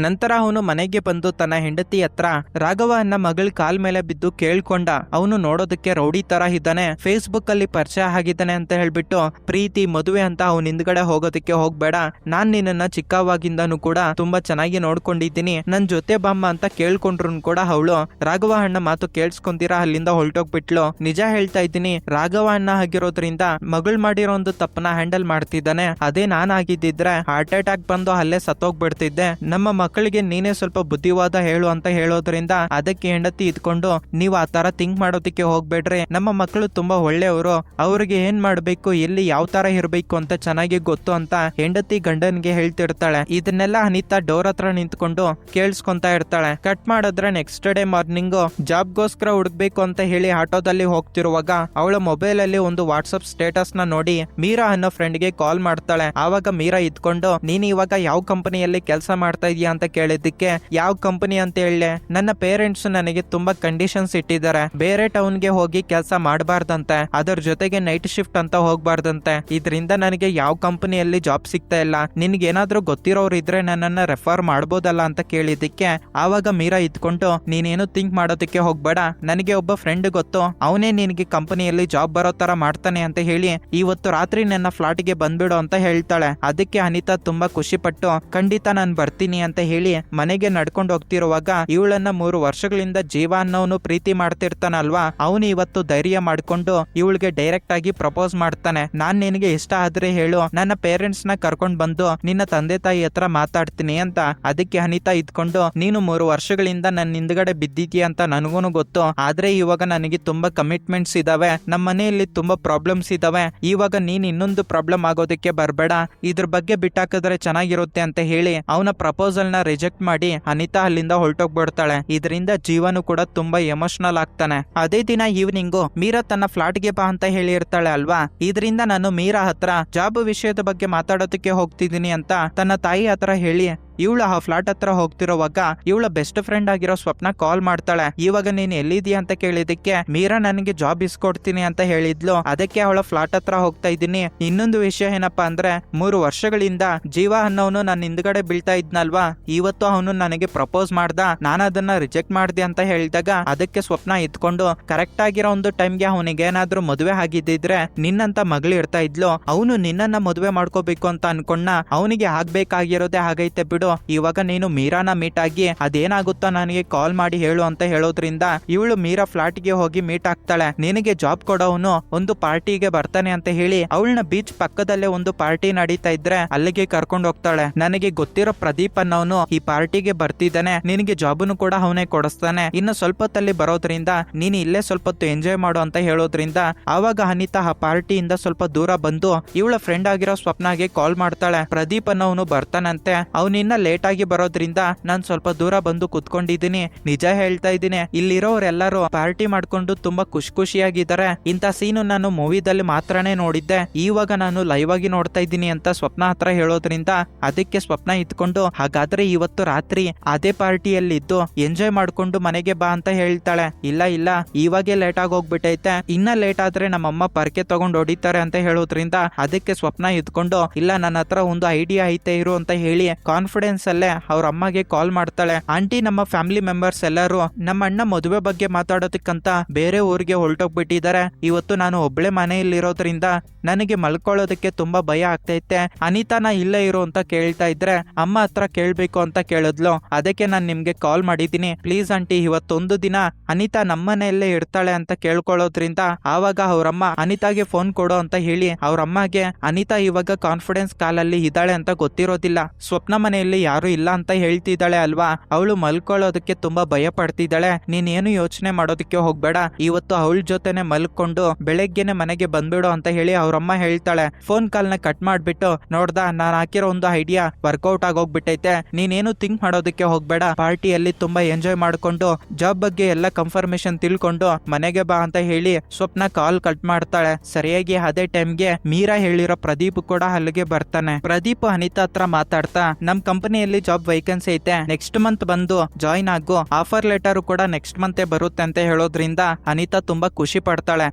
ನಂತರ ಅವನು ಮನೆಗೆ ಬಂದು ತನ್ನ ಹೆಂಡತಿ ಹತ್ರ ರಾಘವ ಅನ್ನ ಮಗಳ ಕಾಲ್ ಮೇಲೆ ಬಿದ್ದು ಕೇಳ್ಕೊಂಡ, ಅವನು ನೋಡೋದಕ್ಕೆ ರೌಡಿ ತರ ಇದ್ದಾನೆ, ಫೇಸ್ಬುಕ್ ಅಲ್ಲಿ ಪರಿಚಯ ಆಗಿದ್ದಾನೆ ಅಂತ ಹೇಳ್ಬಿಟ್ಟು ಪ್ರೀತಿ ಮದುವೆ ಅಂತ ಅವನ ಹಿಂದ್ಗಡೆ ಹೋಗೋದಕ್ಕೆ ಹೋಗ್ಬೇಡ, ನಾನ್ ನಿನ್ನನ್ನ ಚಿಕ್ಕವಾಗಿಂದನೂ ಕೂಡ ತುಂಬಾ ಚೆನ್ನಾಗಿ ನೋಡ್ಕೊಂಡಿದ್ದೀನಿ, ನನ್ ಜೊತೆ ಬಾಮ್ಮ ಅಂತ ಕೇಳ್ಕೊಂಡ್ರು ಕೂಡ ಅವಳು ರಾಘವ ಅಣ್ಣ ಮಾತು ಕೇಳಿಸ್ಕೊಂತೀರ ಅಲ್ಲಿಂದ ಹೊರಟೋಗ್ಬಿಟ್ಲು. ನಿಜ ಹೇಳ್ತಾ ಇದ್ದೀನಿ, ರಾಘವ ಅಣ್ಣ ಆಗಿರೋದ್ರಿಂದ ಮಗಳು ಮಾಡಿರೋ ಒಂದು ತಪ್ಪನ ಹ್ಯಾಂಡಲ್ ಮಾಡ್ತಿದ್ದಾನೆ, ಅದೇ ನಾನ್ ಆಗಿದ್ದಿದ್ರೆ ಹಾರ್ಟ್ ಅಟ್ಯಾಕ್ ಬಂದು ಅಲ್ಲೇ ಸತ್ತೋಗ್ಬಿಡ್ತಿದ್ದೆ. ನಮ್ಮ ಮಕ್ಕಳಿಗೆ ನೀನೇ ಸ್ವಲ್ಪ ಬುದ್ಧಿವಾದ ಹೇಳು ಅಂತ ಹೇಳೋದ್ರಿಂದ ಅದಕ್ಕೆ ಹೆಂಡತಿ ಇದ್ಕೊಂಡು ನೀವು ಆ ತರ ಥಿಂಕ್ ಮಾಡೋದಕ್ಕೆ ಹೋಗ್ಬೇಡ್ರಿ, ನಮ್ಮ ಮಕ್ಕಳು ತುಂಬಾ ಒಳ್ಳೆಯವರು, ಅವ್ರಿಗೆ ಏನ್ ಮಾಡ್ಬೇಕು ಎಲ್ಲಿ ಯಾವ ತರ ಇರ್ಬೇಕು ಅಂತ ಚೆನ್ನಾಗಿ ಗೊತ್ತು ಅಂತ ಹೆಂಡತಿ ಗಂಡನ್ಗೆ ಹೇಳ್ತಿರ್ತಾಳೆ. ಇದನ್ನೆಲ್ಲ ಅನಿತಾ ಡೋರ್ ಹತ್ರ ನಿಂತ್ಕೊಂಡು ಕೇಳಿಸ್ಕೊಂತಾ ಇರ್ತಾಳೆ. ಕಟ್ ಮಾಡಿದ್ರೆ ನೆಕ್ಸ್ಟ್ ಡೇ ಮಾರ್ನಿಂಗ್ ಜಾಬ್ಗೋಸ್ಕರ ಹುಡುಕ್ಬೇಕು ಅಂತ ಹೇಳಿ ಆಟೋದಲ್ಲಿ ಹೋಗ್ತಿರುವಾಗ ಅವಳ ಮೊಬೈಲ್ ಅಲ್ಲಿ ಒಂದು ವಾಟ್ಸಪ್ ಸ್ಟೇಟಸ್ ನ ನೋಡಿ ಮೀರಾ ಅನ್ನೋ ಫ್ರೆಂಡ್ಗೆ ಕಾಲ್ ಮಾಡ್ತಾಳೆ. ಆವಾಗ ಮೀರಾ ಇದ್ಕೊಂಡು ನೀನ್ ಇವಾಗ ಯಾವ ಕಂಪನಿಯಲ್ಲಿ ಕೆಲಸ ಮಾಡ್ತಾ ಇದೀಯ ಅಂತ ಕೇಳಿದ್ದಕ್ಕೆ ಯಾವ ಕಂಪನಿ ಅಂತ ಹೇಳಿ, ನನ್ನ ಪೇರೆಂಟ್ಸ್ ನನಗೆ ತುಂಬಾ ಕಂಡೀಷನ್ಸ್ ಇಟ್ಟಿದ್ದಾರೆ, ಬೇರೆ ಟೌನ್ಗೆ ಹೋಗಿ ಕೆಲಸ ಮಾಡಬಾರ್ದಂತೆ, ಅದರ ಜೊತೆಗೆ ನೈಟ್ ಶಿಫ್ಟ್ ಅಂತ ಹೋಗ್ಬಾರ್ದಂತೆ, ಇದರಿಂದ ನನಗೆ ಯಾವ ಕಂಪನಿಯಲ್ಲಿ ಜಾಬ್ ಸಿಗ್ತಾ ಇಲ್ಲ, ನಿನ್ಗೇನಾದ್ರೂ ಗೊತ್ತಿರೋರು ಇದ್ರೆ ನನ್ನನ್ನ ರೆಫರ್ ಮಾಡ್ಬೋದಲ್ಲ ಅಂತ ಕೇಳಿದ್ದಕ್ಕೆ ಆವಾಗ ಮೀರಾ ಇದ್ಕೊಂಡು ನೀನೇನು ಥಿಂಕ್ ಮಾಡೋದಕ್ಕೆ ಹೋಗ್ಬೇಡ, ನನಗೆ ಒಬ್ಬ ಫ್ರೆಂಡ್ ಗೊತ್ತು, ಅವನೇ ನಿನಗೆ ಕಂಪನಿಯಲ್ಲಿ ಜಾಬ್ ಬರೋ ತರ ಮಾಡ್ತಾನೆ ಅಂತ ಹೇಳಿ ಇವತ್ತು ರಾತ್ರಿ ನನ್ನ ಫ್ಲಾಟ್ಗೆ ಬಂದ್ಬಿಡು ಅಂತ ಹೇಳ್ತಾಳೆ. ಅದಕ್ಕೆ ಅನಿತಾ ತುಂಬಾ ಖುಷಿ ಪಟ್ಟು ಖಂಡಿತ ನಾನು ಬರ್ತೀನಿ ಅಂತ ಹೇಳಿ ಮನೆಗೆ ನಡ್ಕೊಂಡು ಹೋಗ್ತಿರುವಾಗ ಇವಳನ್ನ 3 ವರ್ಷಗಳಿಂದ ಜೀವ ಅನ್ನೋನು ಪ್ರೀತಿ ಮಾಡ್ತಿರ್ತಾನಲ್ವಾ, ಅವನು ಇವತ್ತು ಧೈರ್ಯ ಮಾಡ್ಕೊಂಡು ಇವಳಿಗೆ ಡೈರೆಕ್ಟ್ ಆಗಿ ಪ್ರಪೋಸ್ ಮಾಡ್ತಾನೆ. ನಾನ್ ನಿನಗೆ ಇಷ್ಟ ಆದ್ರೆ ಹೇಳು, ನನ್ನ ಪೇರೆಂಟ್ಸ್ ನ ಕರ್ಕೊಂಡ್ ಬಂದು ನಿನ್ನ ತಂದೆ ತಾಯಿ ಹತ್ರ ಮಾತಾಡ್ತೀನಿ ಅಂತ. ಅದಕ್ಕೆ ಅನಿತಾ ಇದ್ಕೊಂಡು ನೀನು 3 ವರ್ಷಗಳಿಂದ ನನ್ನ ಹಿಂದ್ಗಡೆ ಬಿದ್ದಿದ್ಯಾ ಅಂತ ನನಗೂನು ಗೊತ್ತು, ಆದ್ರೆ ಇವಾಗ ನನಗೆ ತುಂಬಾ ಕಮಿಟ್ಮೆಂಟ್ಸ್ ಇದಾವೆ, ನಮ್ಮ ಮನೆಯಲ್ಲಿ ತುಂಬಾ ಪ್ರಾಬ್ಲಮ್ಸ್ ಇದಾವೆ, ಇವಾಗ ನೀನ್ ಇನ್ನೊಂದು ಪ್ರಾಬ್ಲಮ್ ಆಗೋದಕ್ಕೆ ಬರ್ಬೇಡ, ಇದ್ರ ಬಗ್ಗೆ ಬಿಟ್ಟಾಕಿದ್ರೆ ಚೆನ್ನಾಗಿರುತ್ತೆ ಅಂತ ಹೇಳಿ ಅವನ ಪ್ರಪೋಸಲ್ ನ ರಿಜೆಕ್ಟ್ ಮಾಡಿ ಅನಿತಾ ಅಲ್ಲಿಂದ ಹೊರಟೋಗ್ಬಿಡ್ತಾಳೆ. ಇದರಿಂದ ಜೀವನು ಕೂಡ ತುಂಬಾ ಎಮೋಷನಲ್ ಆಗ್ತಾನೆ. ಅದೇ ದಿನ ಈವ್ನಿಂಗು ಮೀರಾ ತನ್ನ ಫ್ಲಾಟ್ಗೆ ಬಾ ಅಂತ ಹೇಳಿರ್ತಾಳೆ ಅಲ್ವಾ, ಇದರಿಂದ ನಾನು ಮೀರಾ ಹತ್ರ ಜಾಬ್ ವಿಷಯದ ಬಗ್ಗೆ ಮಾತಾಡೋದಕ್ಕೆ ಹೋಗ್ತಿದ್ದೀನಿ ಅಂತ ತನ್ನ ತಾಯಿ ಹತ್ರ ಹೇಳಿ ಇವಳು ಆ ಫ್ಲಾಟ್ ಹತ್ರ ಹೋಗ್ತಿರೋವಾಗ ಇವಳ ಬೆಸ್ಟ್ ಫ್ರೆಂಡ್ ಆಗಿರೋ ಸ್ವಪ್ನ ಕಾಲ್ ಮಾಡ್ತಾಳೆ. ಇವಾಗ ನೀನ್ ಎಲ್ಲಿದ್ಯಾ ಅಂತ ಕೇಳಿದಕ್ಕೆ ಮೀರಾ ನನಗೆ ಜಾಬ್ ಇಸ್ಕೊಡ್ತೀನಿ ಅಂತ ಹೇಳಿದ್ಲು, ಅದಕ್ಕೆ ಅವಳ ಫ್ಲಾಟ್ ಹತ್ರ ಹೋಗ್ತಾ ಇದ್ದೀನಿ. ಇನ್ನೊಂದು ವಿಷಯ ಏನಪ್ಪಾ ಅಂದ್ರೆ 3 ವರ್ಷಗಳಿಂದ ಜೀವ ಅನ್ನೋನು ನನ್ನ ಹಿಂದ್ಗಡೆ ಬೀಳ್ತಾ ಇದ್ನಲ್ವಾ, ಇವತ್ತು ಅವನು ನನಗೆ ಪ್ರಪೋಸ್ ಮಾಡ್ದ, ನಾನು ಅದನ್ನ ರಿಜೆಕ್ಟ್ ಮಾಡ್ದೆ ಅಂತ ಹೇಳಿದಾಗ ಅದಕ್ಕೆ ಸ್ವಪ್ನ ಇದ್ಕೊಂಡು ಕರೆಕ್ಟ್ ಆಗಿರೋ ಒಂದು ಟೈಮ್ಗೆ ಅವನಿಗೆ ಏನಾದ್ರೂ ಮದುವೆ ಆಗಿದ್ದಿದ್ರೆ ನಿನ್ನಂತ ಮಗಳು ಇರ್ತಾ ಇದ್ಲು, ಅವನು ನಿನ್ನನ್ನ ಮದುವೆ ಮಾಡ್ಕೋಬೇಕು ಅಂತ ಅನ್ಕೊಂಡ, ಅವನಿಗೆ ಆಗ್ಬೇಕಾಗಿರೋದೇ ಆಗೈತೆ ಬಿಡು, ಇವಾಗ ನೀನು ಮೀರಾನ ಮೀಟ್ ಆಗಿ ಅದೇನಾಗುತ್ತೋ ನನಗೆ ಕಾಲ್ ಮಾಡಿ ಹೇಳು ಅಂತ ಹೇಳೋದ್ರಿಂದ ಇವಳು ಮೀರಾ ಫ್ಲಾಟ್ಗೆ ಹೋಗಿ ಮೀಟ್ ಆಗ್ತಾಳೆ. ನಿನಗೆ ಜಾಬ್ ಕೊಡೋನು ಒಂದು ಪಾರ್ಟಿಗೆ ಬರ್ತಾನೆ ಅಂತ ಹೇಳಿ ಅವಳನ್ನ ಬೀಚ್ ಪಕ್ಕದಲ್ಲೇ ಒಂದು ಪಾರ್ಟಿ ನಡೀತಾ ಇದ್ರೆ ಅಲ್ಲಿಗೆ ಕರ್ಕೊಂಡು ಹೋಗ್ತಾಳೆ. ನನಗೆ ಗೊತ್ತಿರೋ ಪ್ರದೀಪ್ ಅನ್ನೋನು ಈ ಪಾರ್ಟಿಗೆ ಬರ್ತಿದ್ದಾನೆ, ನಿನಗೆ ಜಾಬನ್ನು ಕೂಡ ಅವನೇ ಕೊಡಿಸ್ತಾನೆ, ಇನ್ನು ಸ್ವಲ್ಪ ಹೊತ್ತಲ್ಲಿ ಬರೋದ್ರಿಂದ ನೀನು ಇಲ್ಲೇ ಸ್ವಲ್ಪ ಹೊತ್ತು ಎಂಜಾಯ್ ಮಾಡು ಅಂತ ಹೇಳೋದ್ರಿಂದ ಆವಾಗ ಅನಿತಾ ಆ ಪಾರ್ಟಿಯಿಂದ ಸ್ವಲ್ಪ ದೂರ ಬಂದು ಇವಳ ಫ್ರೆಂಡ್ ಆಗಿರೋ ಸ್ವಪ್ನಾಗೆ ಕಾಲ್ ಮಾಡ್ತಾಳೆ. ಪ್ರದೀಪ್ ಅನ್ನೋನು ಬರ್ತಾನಂತೆ, ಅವನಿನ್ನ ಲೇಟ್ ಆಗಿ ಬರೋದ್ರಿಂದ ನಾನ್ ಸ್ವಲ್ಪ ದೂರ ಬಂದು ಕುತ್ಕೊಂಡಿದ್ದೀನಿ, ನಿಜ ಹೇಳ್ತಾ ಇದ್ದೀನಿ ಇಲ್ಲಿರೋರೆಲ್ಲರೂ ಪಾರ್ಟಿ ಮಾಡ್ಕೊಂಡು ತುಂಬಾ ಖುಷಿಯಾಗಿದ್ದಾರೆ, ಇಂಥ ಸೀನು ನಾನು ಮೂವಿದಲ್ಲಿ ಮಾತ್ರನೇ ನೋಡಿದ್ದೆ, ಇವಾಗ ನಾನು ಲೈವ್ ಆಗಿ ನೋಡ್ತಾ ಇದ್ದೀನಿ ಅಂತ ಸ್ವಪ್ನ ಹತ್ರ ಹೇಳೋದ್ರಿಂದ ಅದಕ್ಕೆ ಸ್ವಪ್ನ ಇದ್ಕೊಂಡು ಹಾಗಾದ್ರೆ ಇವತ್ತು ರಾತ್ರಿ ಅದೇ ಪಾರ್ಟಿಯಲ್ಲಿ ಇದ್ದು ಎಂಜಾಯ್ ಮಾಡ್ಕೊಂಡು ಮನೆಗೆ ಬಾ ಅಂತ ಹೇಳ್ತಾಳೆ. ಇಲ್ಲ ಇವಾಗೆ ಲೇಟ್ ಆಗಿ ಹೋಗ್ಬಿಟ್ಟೈತೆ, ಇನ್ನ ಲೇಟ್ ಆದ್ರೆ ನಮ್ಮಮ್ಮ ಪರ್ಕೆ ತಗೊಂಡು ಹೊಡಿತಾರೆ ಅಂತ ಹೇಳೋದ್ರಿಂದ ಅದಕ್ಕೆ ಸ್ವಪ್ನ ಇದ್ಕೊಂಡು ಇಲ್ಲ ನನ್ನ ಹತ್ರ ಒಂದು ಐಡಿಯಾ ಐತೆ ಇರು ಅಂತ ಹೇಳಿ ಕಾನ್ಫಿಡೆನ್ಸ್ ಅಲ್ಲೇ ಅವ್ರ ಅಮ್ಮಗೆ ಕಾಲ್ ಮಾಡ್ತಾಳೆ. ಆಂಟಿ, ನಮ್ಮ ಫ್ಯಾಮಿಲಿ ಮೆಂಬರ್ಸ್ ಎಲ್ಲರೂ ನಮ್ಮ ಅಣ್ಣ ಮದುವೆ ಬಗ್ಗೆ ಮಾತಾಡೋದಕ್ಕಂತ ಬೇರೆ ಊರಿಗೆ ಹೊರಟೋಗ್ಬಿಟ್ಟಿದ್ದಾರೆ, ಇವತ್ತು ನಾನು ಒಬ್ಳೆ ಮನೆಯಲ್ಲಿರೋದ್ರಿಂದ ನನಗೆ ಮಲ್ಕೊಳ್ಳೋದಕ್ಕೆ ತುಂಬಾ ಭಯ ಆಗ್ತೈತೆ, ಅನಿತಾನ ಇಲ್ಲೇ ಇರು ಅಂತ ಕೇಳ್ತಾ ಇದ್ರೆ ಅಮ್ಮ ಹತ್ರ ಕೇಳ್ಬೇಕು ಅಂತ ಕೇಳಿದ್ಲು, ಅದಕ್ಕೆ ನಾನು ನಿಮ್ಗೆ ಕಾಲ್ ಮಾಡಿದ್ದೀನಿ, ಪ್ಲೀಸ್ ಆಂಟಿ ಇವತ್ತೊಂದು ದಿನ ಅನಿತಾ ನಮ್ಮನೆಯಲ್ಲೇ ಇರ್ತಾಳೆ ಅಂತ ಕೇಳ್ಕೊಳ್ಳೋದ್ರಿಂದ ಆವಾಗ ಅವ್ರಮ್ಮ ಅನಿತಾಗೆ ಫೋನ್ ಕೊಡು ಅಂತ ಹೇಳಿ ಅವ್ರಮ್ಮಗೆ ಅನಿತಾ ಇವಾಗ ಕಾನ್ಫಿಡೆನ್ಸ್ ಕಾಲಲ್ಲಿ ಇದ್ದಾಳೆ ಅಂತ ಗೊತ್ತಿರೋದಿಲ್ಲ, ಸ್ವಪ್ನ ಮನೆಯಲ್ಲಿ ಮನೇಲಿ ಯಾರು ಇಲ್ಲ ಅಂತ ಹೇಳ್ತಿದ್ದಾಳೆ ಅಲ್ವಾ, ಅವಳು ಮಲ್ಕೊಳ್ಳೋದಕ್ಕೆ ತುಂಬಾ ಭಯ ಪಡ್ತಿದ್ದಾಳೆ. ನೀನೇನು ಯೋಚನೆ ಮಾಡೋದಕ್ಕೆ ಹೋಗ್ಬೇಡ, ಇವತ್ತು ಅವಳ ಜೊತೆನೆ ಮಲ್ಕೊಂಡು ಬೆಳಗ್ಗೆನೆ ಮನೆಗೆ ಬಂದ್ಬಿಡು ಅಂತ ಹೇಳಿ ಅವ್ರಮ್ಮ ಹೇಳ್ತಾಳೆ. ಫೋನ್ ಕಾಲ್ ನ ಕಟ್ ಮಾಡ್ಬಿಟ್ಟು, ನೋಡ್ದಾ ನಾನ್ ಹಾಕಿರೋ ಒಂದು ಐಡಿಯಾ ವರ್ಕೌಟ್ ಆಗೋಗ್ಬಿಟ್ಟೈತೆ, ನೀನೇನು ಥಿಂಕ್ ಮಾಡೋದಕ್ಕೆ ಹೋಗ್ಬೇಡ, ಪಾರ್ಟಿಯಲ್ಲಿ ತುಂಬಾ ಎಂಜಾಯ್ ಮಾಡ್ಕೊಂಡು ಜಾಬ್ ಬಗ್ಗೆ ಎಲ್ಲ ಕನ್ಫರ್ಮೇಶನ್ ತಿಳ್ಕೊಂಡು ಮನೆಗೆ ಬಾ ಅಂತ ಹೇಳಿ ಸ್ವಪ್ನ ಕಾಲ್ ಕಟ್ ಮಾಡ್ತಾಳೆ. ಸರಿಯಾಗಿ ಅದೇ ಟೈಮ್ಗೆ ಮೀರಾ ಹೇಳಿರೋ ಪ್ರದೀಪ್ ಕೂಡ ಅಲ್ಲಿಗೆ ಬರ್ತಾನೆ. ಪ್ರದೀಪ್ ಅನಿತಾ ಹತ್ರ ಮಾತಾಡ್ತಾ, ನಮ್ ಕಂಪನಿಯಲ್ಲಿ ಜಾಬ್ ವೈಕೆನ್ಸಿ ಐತೆ, ನೆಕ್ಸ್ಟ್ ಮಂತ್ ಬಂದು ಜಾಯಿನ್ ಆಗು, ಆಫರ್ ಲೆಟರ್ ಕೂಡ ನೆಕ್ಸ್ಟ್ ಮಂತ್ ಬರುತ್ತೆ ಅಂತ ಹೇಳೋದ್ರಿಂದ ಅನಿತಾ ತುಂಬಾ ಖುಷಿ ಪಡ್ತಾಳೆ.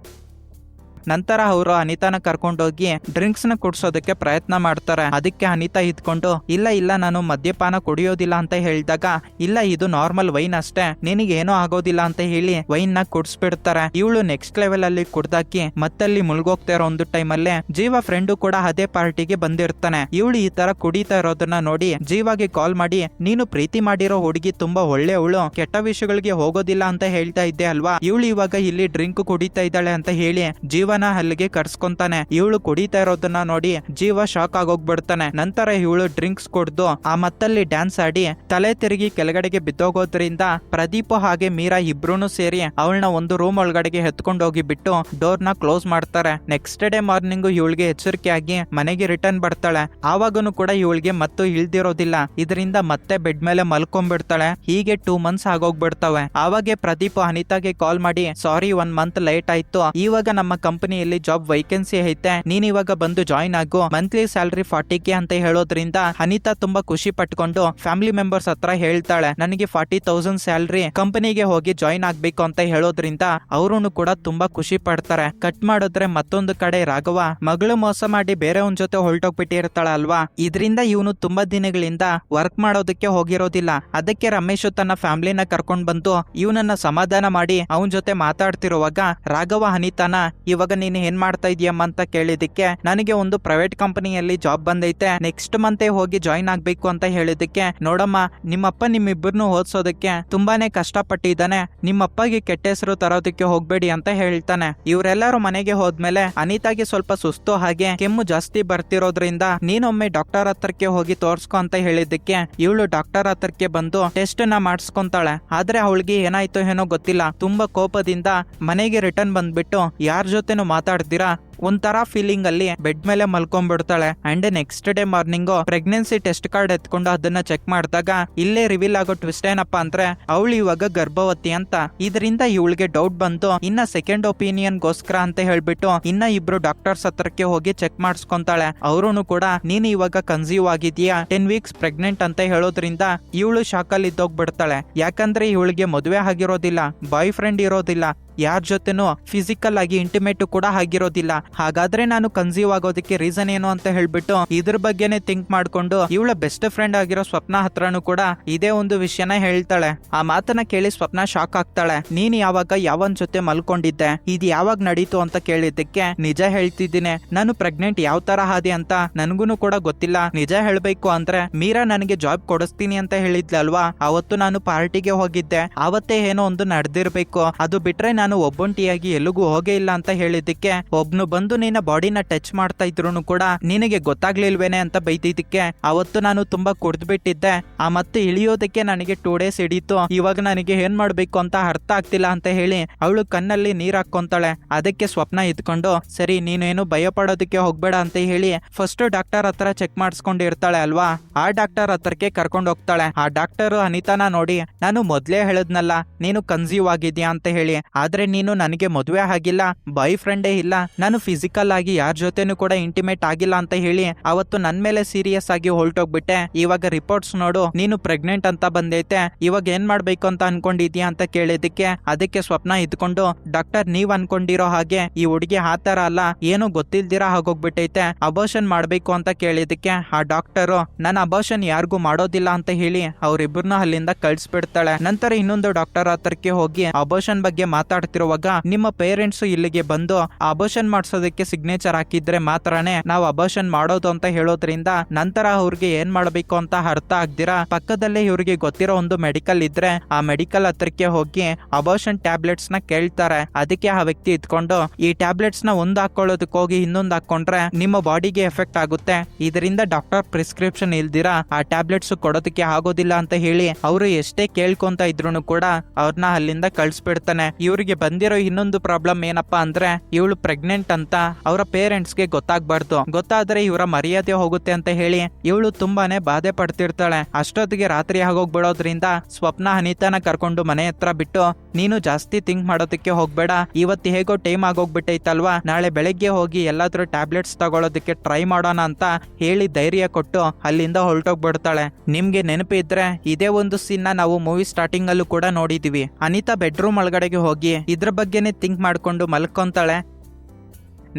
ನಂತರ ಅವರು ಅನಿತಾನ ಕರ್ಕೊಂಡೋಗಿ ಡ್ರಿಂಕ್ಸ್ ನ ಕುಡ್ಸೋದಕ್ಕೆ ಪ್ರಯತ್ನ ಮಾಡ್ತಾರೆ. ಅದಕ್ಕೆ ಅನಿತಾ ಇದ್ಕೊಂಡು, ಇಲ್ಲ ನಾನು ಮದ್ಯಪಾನ ಕುಡಿಯೋದಿಲ್ಲ ಅಂತ ಹೇಳಿದಾಗ, ಇಲ್ಲ ಇದು ನಾರ್ಮಲ್ ವೈನ್ ಅಷ್ಟೇ, ನಿನಗೇನೋ ಆಗೋದಿಲ್ಲ ಅಂತ ಹೇಳಿ ವೈನ್ ನ ಕುಡ್ಸ್ಬಿಡ್ತಾರೆ. ಇವಳು ನೆಕ್ಸ್ಟ್ ಲೆವೆಲ್ ಅಲ್ಲಿ ಕುಡ್ದಾಕಿ ಮತ್ತಲ್ಲಿ ಮುಳುಗೋಗ್ತಾ ಇರೋ ಒಂದು ಟೈಮಲ್ಲೇ ಜೀವ ಫ್ರೆಂಡು ಕೂಡ ಅದೇ ಪಾರ್ಟಿಗೆ ಬಂದಿರ್ತಾನೆ. ಇವಳು ಈ ತರ ಕುಡಿತಾ ಇರೋದನ್ನ ನೋಡಿ ಜೀವಾಗೆ ಕಾಲ್ ಮಾಡಿ, ನೀನು ಪ್ರೀತಿ ಮಾಡಿರೋ ಹುಡುಗಿ ತುಂಬಾ ಒಳ್ಳೆಯವಳು, ಕೆಟ್ಟ ವಿಷಯಗಳಿಗೆ ಹೋಗೋದಿಲ್ಲ ಅಂತ ಹೇಳ್ತಾ ಇದ್ದೆ ಅಲ್ವಾ, ಇವಳು ಇವಾಗ ಇಲ್ಲಿ ಡ್ರಿಂಕ್ ಕುಡಿತಾ ಇದ್ದಾಳೆ ಅಂತ ಹೇಳಿ ಜೀವ ಅಲ್ಲಿಗೆ ಕರ್ಸ್ಕೊಂತಾನೆ. ಇವಳು ಕುಡಿತಾ ಇರೋದನ್ನ ನೋಡಿ ಜೀವ ಶಾಕ್ ಆಗೋಗ್ಬಿಡ್ತಾನೆ. ನಂತರ ಇವಳು ಡ್ರಿಂಕ್ಸ್ ಕುಡ್ದು ಆ ಮತ್ತಲ್ಲಿ ಡ್ಯಾನ್ಸ್ ಆಡಿ ತಲೆ ತಿರುಗಿ ಕೆಳಗಡೆಗೆ ಬಿದ್ದೋಗೋದ್ರಿಂದ ಪ್ರದೀಪ್ ಹಾಗೆ ಮೀರಾ ಇಬ್ರು ಸೇರಿ ಅವಳನ್ನ ಒಂದು ರೂಮ್ ಒಳಗಡೆಗೆ ಎತ್ಕೊಂಡು ಹೋಗಿ ಬಿಟ್ಟು ಡೋರ್ ನ ಕ್ಲೋಸ್ ಮಾಡ್ತಾರೆ. ನೆಕ್ಸ್ಟ್ ಡೇ ಮಾರ್ನಿಂಗ್ ಇವಳಿಗೆ ಎಚ್ಚರಿಕೆ ಆಗಿ ಮನೆಗೆ ರಿಟರ್ನ್ ಬರ್ತಾಳೆ. ಆವಾಗನು ಕೂಡ ಇವಳಿಗೆ ಮತ್ತು ಇಳ್ದಿರೋದಿಲ್ಲ, ಇದರಿಂದ ಮತ್ತೆ ಬೆಡ್ ಮೇಲೆ ಮಲ್ಕೊಂಡ್ಬಿಡ್ತಾಳೆ. ಹೀಗೆ 2 months ಆಗೋಗ್ಬಿಡ್ತವೆ. ಆವಾಗೆ ಪ್ರದೀಪ್ ಅನಿತಾಗೆ ಕಾಲ್ ಮಾಡಿ, ಸಾರಿ 1 month ಲೇಟ್ ಆಯ್ತು, ಇವಾಗ ನಮ್ಮ ಕಂಪನಿಯಲ್ಲಿ ಜಾಬ್ ವೈಕೆನ್ಸಿ ಐತೆ, ನೀನ್ ಇವಾಗ ಬಂದು ಜಾಯಿನ್ ಆಗು, ಮಂತ್ಲಿ ಸ್ಯಾಲರಿ 40K ಅಂತ ಹೇಳೋದ್ರಿಂದ ಅನಿತಾ ತುಂಬಾ ಖುಷಿ ಪಟ್ಕೊಂಡು ಫ್ಯಾಮಿಲಿ ಮೆಂಬರ್ಸ್ ಹತ್ರ ಹೇಳ್ತಾಳೆ, ನನಗೆ 40,000 ಸ್ಯಾಲರಿ, ಕಂಪನಿಗೆ ಹೋಗಿ ಜಾಯಿನ್ ಆಗ್ಬೇಕು ಅಂತ ಹೇಳೋದ್ರಿಂದ ಅವರು ಕೂಡ ತುಂಬಾ ಖುಷಿ ಪಡ್ತಾರೆ. ಕಟ್ ಮಾಡಿದ್ರೆ ಮತ್ತೊಂದು ಕಡೆ ರಾಘವ ಮಗಳು ಮೋಸ ಮಾಡಿ ಬೇರೆ ಒಂದ್ ಜೊತೆ ಹೊರಟೋಗ್ಬಿಟ್ಟಿರ್ತಾಳ ಅಲ್ವಾ, ಇದರಿಂದ ಇವನು ತುಂಬಾ ದಿನಗಳಿಂದ ವರ್ಕ್ ಮಾಡೋದಕ್ಕೆ ಹೋಗಿರೋದಿಲ್ಲ. ಅದಕ್ಕೆ ರಮೇಶ್ ತನ್ನ ಫ್ಯಾಮಿಲಿನ ಕರ್ಕೊಂಡ್ ಬಂದು ಇವನನ್ನ ಸಮಾಧಾನ ಮಾಡಿ ಅವನ್ ಜೊತೆ ಮಾತಾಡ್ತಿರುವಾಗ ರಾಘವ ಅನಿತಾನ, ಇವಾಗ ನೀನು ಏನ್ ಮಾಡ್ತಾ ಇದೀಯಮ್ಮ ಅಂತ ಕೇಳಿದಕ್ಕೆ, ನನಗೆ ಒಂದು ಪ್ರೈವೇಟ್ ಕಂಪನಿಯಲ್ಲಿ ಜಾಬ್ ಬಂದೈತೆ, ನೆಕ್ಸ್ಟ್ ಮಂತ್ ಹೋಗಿ ಜಾಯಿನ್ ಆಗ್ಬೇಕು ಅಂತ ಹೇಳಿದಕ್ಕೆ, ನೋಡಮ್ಮ ನಿಮ್ಮಪ್ಪ ನಿಮ್ಮಿಬ್ಬರನ್ನು ಓದಿಸೋದಕ್ಕೆ ತುಂಬಾನೇ ಕಷ್ಟಪಟ್ಟಿದ್ದಾನೆ, ನಿಮ್ಮಪ್ಪಗೆ ಕೆಟ್ಟ ಹೆಸರು ತರೋದಕ್ಕೆ ಹೋಗ್ಬೇಡಿ ಅಂತ ಹೇಳ್ತಾನೆ. ಇವರೆಲ್ಲರೂ ಮನೆಗೆ ಹೋದ್ಮೇಲೆ ಅನಿತಾಗೆ ಸ್ವಲ್ಪ ಸುಸ್ತು ಹಾಗೆ ಕೆಮ್ಮು ಜಾಸ್ತಿ ಬರ್ತಿರೋದ್ರಿಂದ ನೀನೊಮ್ಮೆ ಡಾಕ್ಟರ್ ಹತ್ರಕ್ಕೆ ಹೋಗಿ ತೋರ್ಸ್ಕೊ ಅಂತ ಹೇಳಿದ್ದಕ್ಕೆ ಇವಳು ಡಾಕ್ಟರ್ ಹತ್ರಕ್ಕೆ ಬಂದು ಟೆಸ್ಟ್ ನ ಮಾಡಿಸ್ಕೊಂತಾಳೆ. ಆದ್ರೆ ಅವಳಿಗೆ ಏನಾಯ್ತೋ ಏನೋ ಗೊತ್ತಿಲ್ಲ, ತುಂಬಾ ಕೋಪದಿಂದ ಮನೆಗೆ ರಿಟರ್ನ್ ಬಂದ್ಬಿಟ್ಟು ಯಾರ ಜೊತೆನೂ ಮಾತಾಡ್ತೀರಾ ಒಂಥರ ಫೀಲಿಂಗ್ ಅಲ್ಲಿ ಬೆಡ್ ಮೇಲೆ ಮಲ್ಕೊಂಡ್ಬಿಡ್ತಾಳೆ. And next day morning pregnancy test card ಎತ್ಕೊಂಡು ಅದನ್ನ ಚೆಕ್ ಮಾಡಿದಾಗ ಇಲ್ಲೇ ರಿವೀಲ್ ಆಗೋ ಟ್ವಿಸ್ಟ್ ಏನಪ್ಪಾ ಅಂದ್ರೆ ಅವಳು ಇವಾಗ ಗರ್ಭವತಿ ಅಂತ. ಇದರಿಂದ ಇವಳಿಗೆ ಡೌಟ್ ಬಂತು, ಇನ್ನ ಸೆಕೆಂಡ್ ಒಪಿನಿಯನ್ ಗೋಸ್ಕರ ಅಂತ ಹೇಳ್ಬಿಟ್ಟು ಇನ್ನ ಇಬ್ರು ಡಾಕ್ಟರ್ಸ್ ಹತ್ರಕ್ಕೆ ಹೋಗಿ ಚೆಕ್ ಮಾಡಿಸ್ಕೊಂತಾಳೆ. ಅವರು ಕೂಡ ನೀನು ಇವಾಗ ಕನ್ಸೀವ್ ಆಗಿದ್ಯಾ, 10 weeks ಪ್ರೆಗ್ನೆಂಟ್ ಅಂತ ಹೇಳೋದ್ರಿಂದ ಇವಳು ಶಾಕಲ್ಲಿ ಇದ್ದೋಗ್ಬಿಡ್ತಾಳೆ. ಯಾಕಂದ್ರೆ ಇವಳಿಗೆ ಮದುವೆ ಆಗಿರೋದಿಲ್ಲ, ಬಾಯ್ ಫ್ರೆಂಡ್ ಇರೋದಿಲ್ಲ, ಯಾರ ಜೊತೆನೂ ಫಿಸಿಕಲ್ ಆಗಿ ಇಂಟಿಮೇಟ್ ಕೂಡ ಆಗಿರೋದಿಲ್ಲ. ಹಾಗಾದ್ರೆ ನಾನು ಕನ್ಸೀವ್ ಆಗೋದಕ್ಕೆ ರೀಸನ್ ಏನು ಅಂತ ಹೇಳ್ಬಿಟ್ಟು ಇದ್ರ ಬಗ್ಗೆನೆ ಥಿಂಕ್ ಮಾಡ್ಕೊಂಡು ಇವಳ ಬೆಸ್ಟ್ ಫ್ರೆಂಡ್ ಆಗಿರೋ ಸ್ವಪ್ನ ಹತ್ರನೂ ಕೂಡ ಇದೇ ಒಂದು ವಿಷಯನ ಹೇಳ್ತಾಳೆ. ಆ ಮಾತನ್ನ ಕೇಳಿ ಸ್ವಪ್ನ ಶಾಕ್ ಆಗ್ತಾಳೆ. ನೀನ್ ಯಾವಾಗ ಯಾವನ್ ಜೊತೆ ಮಲ್ಕೊಂಡಿದ್ದೆ, ಇದು ಯಾವಾಗ ನಡೀತು ಅಂತ ಕೇಳಿದ್ದಕ್ಕೆ ನಿಜ ಹೇಳ್ತಿದ್ದೀನಿ, ನಾನು ಪ್ರೆಗ್ನೆಂಟ್ ಯಾವ ತರ ಹಾದಿ ಅಂತ ನನ್ಗೂನು ಕೂಡ ಗೊತ್ತಿಲ್ಲ. ನಿಜ ಹೇಳ್ಬೇಕು ಅಂದ್ರೆ ಮೀರಾ ನನಗೆ ಜಾಬ್ ಕೊಡಿಸ್ತೀನಿ ಅಂತ ಹೇಳಿದ್ಲಲ್ವಾ, ಅವತ್ತು ನಾನು ಪಾರ್ಟಿಗೆ ಹೋಗಿದ್ದೆ, ಅವತ್ತೇ ಏನೋ ಒಂದು ನಡೆದಿರ್ಬೇಕು, ಅದು ಬಿಟ್ರೆ ನಾನು ಒಬ್ಬೊಂಟಿಯಾಗಿ ಎಲ್ಲಿಗೂ ಹೋಗೇ ಇಲ್ಲ ಅಂತ ಹೇಳಿದ್ದಕ್ಕೆ ಒಬ್ನು ಬಂದು ನಿನ್ನ ಬಾಡಿನ ಟಚ್ ಮಾಡ್ತಾ ಇದ್ರು ಕೂಡ ನಿನಗೆ ಗೊತ್ತಾಗ್ಲಿಲ್ವೇನೆ ಅಂತ ಬೈತಿದ್ದಕ್ಕೆ ಅವತ್ತು ನಾನು ತುಂಬಾ ಕುಡ್ದ್ಬಿಟ್ಟಿದ್ದೆ, ಆ ಮತ್ತೆ ಇಳಿಯೋದಕ್ಕೆ ನನಗೆ 2 days ಹಿಡೀತು, ಇವಾಗ ನನಗೆ ಏನ್ ಮಾಡ್ಬೇಕು ಅಂತ ಅರ್ಥ ಆಗ್ತಿಲ್ಲ ಅಂತ ಹೇಳಿ ಅವಳು ಕಣ್ಣಲ್ಲಿ ನೀರ್ ಹಾಕೊಂತಾಳೆ. ಅದಕ್ಕೆ ಸ್ವಪ್ನ ಇದ್ಕೊಂಡು, ಸರಿ ನೀನೇನು ಭಯ ಪಡೋದಕ್ಕೆ ಹೋಗ್ಬೇಡ ಅಂತ ಹೇಳಿ ಫಸ್ಟ್ ಡಾಕ್ಟರ್ ಹತ್ರ ಚೆಕ್ ಮಾಡಿಸ್ಕೊಂಡಿರ್ತಾಳೆ ಅಲ್ವಾ, ಆ ಡಾಕ್ಟರ್ ಹತ್ರಕ್ಕೆ ಕರ್ಕೊಂಡು ಹೋಗ್ತಾಳೆ. ಆ ಡಾಕ್ಟರ್ ಅನಿತಾನ ನೋಡಿ, ನಾನು ಮೊದ್ಲೇ ಹೇಳದ್ನಲ್ಲ ನೀನು ಕನ್ಸೀವ್ ಆಗಿದ್ಯಾ ಅಂತ ಹೇಳಿ, ಆದ್ರೆ ನೀನು ನನಗೆ ಮದುವೆ ಆಗಿಲ್ಲ, ಬಾಯ್ ಫ್ರೆಂಡೇ ಇಲ್ಲ, ನಾನು ಫಿಸಿಕಲ್ ಆಗಿ ಯಾರ ಜೊತೆನೂ ಕೂಡ ಇಂಟಿಮೇಟ್ ಆಗಿಲ್ಲ ಅಂತ ಹೇಳಿ ಅವತ್ತು ನನ್ ಮೇಲೆ ಸೀರಿಯಸ್ ಆಗಿ ಹೊರಟೋಗ್ಬಿಟ್ಟೆ, ಇವಾಗ ರಿಪೋರ್ಟ್ಸ್ ನೋಡು ನೀನು ಪ್ರೆಗ್ನೆಂಟ್ ಅಂತ ಬಂದೈತೆ, ಇವಾಗ ಏನ್ ಮಾಡ್ಬೇಕು ಅಂತ ಅನ್ಕೊಂಡಿದ್ಯಾ ಅಂತ ಕೇಳಿದಕ್ಕೆ ಅದಕ್ಕೆ ಸ್ವಪ್ನ ಇದ್ಕೊಂಡು, ಡಾಕ್ಟರ್ ನೀವ್ ಅನ್ಕೊಂಡಿರೋ ಹಾಗೆ ಈ ಹುಡುಗಿ ಆ ತರ ಅಲ್ಲ, ಏನು ಗೊತ್ತಿಲ್ದಿರಾ ಆಗೋಗ್ಬಿಟ್ಟೈತೆ, ಅಬೋಷನ್ ಮಾಡ್ಬೇಕು ಅಂತ ಕೇಳಿದಕ್ಕೆ ಆ ಡಾಕ್ಟರು ನಾನು ಅಬೋಷನ್ ಯಾರಿಗೂ ಮಾಡೋದಿಲ್ಲ ಅಂತ ಹೇಳಿ ಅವ್ರಿಬ್ರನ್ನ ಅಲ್ಲಿಂದ ಕಳ್ಸ್ಬಿಡ್ತಾಳೆ. ನಂತರ ಇನ್ನೊಂದು ಡಾಕ್ಟರ್ ಹತ್ರಕ್ಕೆ ಹೋಗಿ ಅಬೋಷನ್ ಬಗ್ಗೆ ಮಾತಾಡ್ತಾ ಮಾಡ್ತಿರುವಾಗ ನಿಮ್ಮ ಪೇರೆಂಟ್ಸ್ ಇಲ್ಲಿಗೆ ಬಂದು ಅಬೋಷನ್ ಮಾಡ್ಸೋದಕ್ಕೆ ಸಿಗ್ನೇಚರ್ ಹಾಕಿದ್ರೆ ಮಾತ್ರನೇ ನಾವು ಅಬೋಷನ್ ಮಾಡೋದು ಅಂತ ಹೇಳೋದ್ರಿಂದ ನಂತರ ಅವ್ರಿಗೆ ಏನ್ ಮಾಡ್ಬೇಕು ಅಂತ ಅರ್ಥ ಆಗ್ದಿರಾ ಪಕ್ಕದಲ್ಲೇ ಇವ್ರಿಗೆ ಗೊತ್ತಿರೋ ಒಂದು ಮೆಡಿಕಲ್ ಇದ್ರೆ ಆ ಮೆಡಿಕಲ್ ಹತ್ರಕ್ಕೆ ಹೋಗಿ ಅಬೋಷನ್ ಟ್ಯಾಬ್ಲೆಟ್ಸ್ ನ ಕೇಳ್ತಾರೆ. ಅದಕ್ಕೆ ಆ ವ್ಯಕ್ತಿ ಇಟ್ಕೊಂಡು ಈ ಟ್ಯಾಬ್ಲೆಟ್ಸ್ ನ ಒಂದ್ ಹಾಕೊಳ್ಳೋದಕ್ಕೆ ಹೋಗಿ ಇನ್ನೊಂದ್ ಹಾಕೊಂಡ್ರೆ ನಿಮ್ಮ ಬಾಡಿಗೆ ಎಫೆಕ್ಟ್ ಆಗುತ್ತೆ, ಇದರಿಂದ ಡಾಕ್ಟರ್ ಪ್ರಿಸ್ಕ್ರಿಪ್ಷನ್ ಇಲ್ದಿರಾ ಆ ಟ್ಯಾಬ್ಲೆಟ್ಸ್ ಕೊಡೋದಕ್ಕೆ ಆಗೋದಿಲ್ಲ ಅಂತ ಹೇಳಿ ಅವರು ಎಷ್ಟೇ ಕೇಳ್ಕೊಂತ ಇದ್ರು ಕೂಡ ಅವ್ರನ್ನ ಅಲ್ಲಿಂದ ಕಳ್ಸ್ಬಿಡ್ತಾನೆ. ಇವ್ರಿಗೆ ಬಂದಿರೋ ಇನ್ನೊಂದು ಪ್ರಾಬ್ಲಮ್ ಏನಪ್ಪಾ ಅಂದ್ರೆ ಇವಳು ಪ್ರೆಗ್ನೆಂಟ್ ಅಂತ ಅವರ ಪೇರೆಂಟ್ಸ್ ಗೆ ಗೊತ್ತಾಗ್ಬಾರ್ದು, ಗೊತ್ತಾದ್ರೆ ಇವರ ಮರ್ಯಾದೆ ಹೋಗುತ್ತೆ ಅಂತ ಹೇಳಿ ಇವಳು ತುಂಬಾನೇ ಬಾಧೆ ಪಡ್ತಿರ್ತಾಳೆ. ಅಷ್ಟೊತ್ತಿಗೆ ರಾತ್ರಿ ಆಗೋಗ್ಬಿಡೋದ್ರಿಂದ ಸ್ವಪ್ನ ಅನಿತಾನ ಕರ್ಕೊಂಡು ಮನೆ ಹತ್ರ ಬಿಟ್ಟು ನೀನು ಜಾಸ್ತಿ ಥಿಂಕ್ ಮಾಡೋದಕ್ಕೆ ಹೋಗ್ಬೇಡ, ಇವತ್ತು ಹೇಗೋ ಟೈಮ್ ಆಗೋಗ್ಬಿಟ್ಟೈತಲ್ವಾ, ನಾಳೆ ಬೆಳಗ್ಗೆ ಹೋಗಿ ಎಲ್ಲಾದ್ರೂ ಟ್ಯಾಬ್ಲೆಟ್ಸ್ ತಗೊಳ್ಳೋದಕ್ಕೆ ಟ್ರೈ ಮಾಡೋಣ ಅಂತ ಹೇಳಿ ಧೈರ್ಯ ಕೊಟ್ಟು ಅಲ್ಲಿಂದ ಹೊರಟೋಗ್ಬಿಡ್ತಾಳೆ. ನಿಮ್ಗೆ ನೆನಪಿದ್ರೆ ಇದೇ ಒಂದು ಸೀನ್ ನಾವು ಮೂವಿ ಸ್ಟಾರ್ಟಿಂಗ್ ಅಲ್ಲೂ ಕೂಡ ನೋಡಿದೀವಿ. ಅನಿತಾ ಬೆಡ್ರೂಮ್ ಒಳಗಡೆಗೆ ಹೋಗಿ ಇದ್ರ ಬಗ್ಗೆನೇ ಥಿಂಕ್ ಮಾಡ್ಕೊಂಡು ಮಲ್ಕೊಂತಾಳೆ.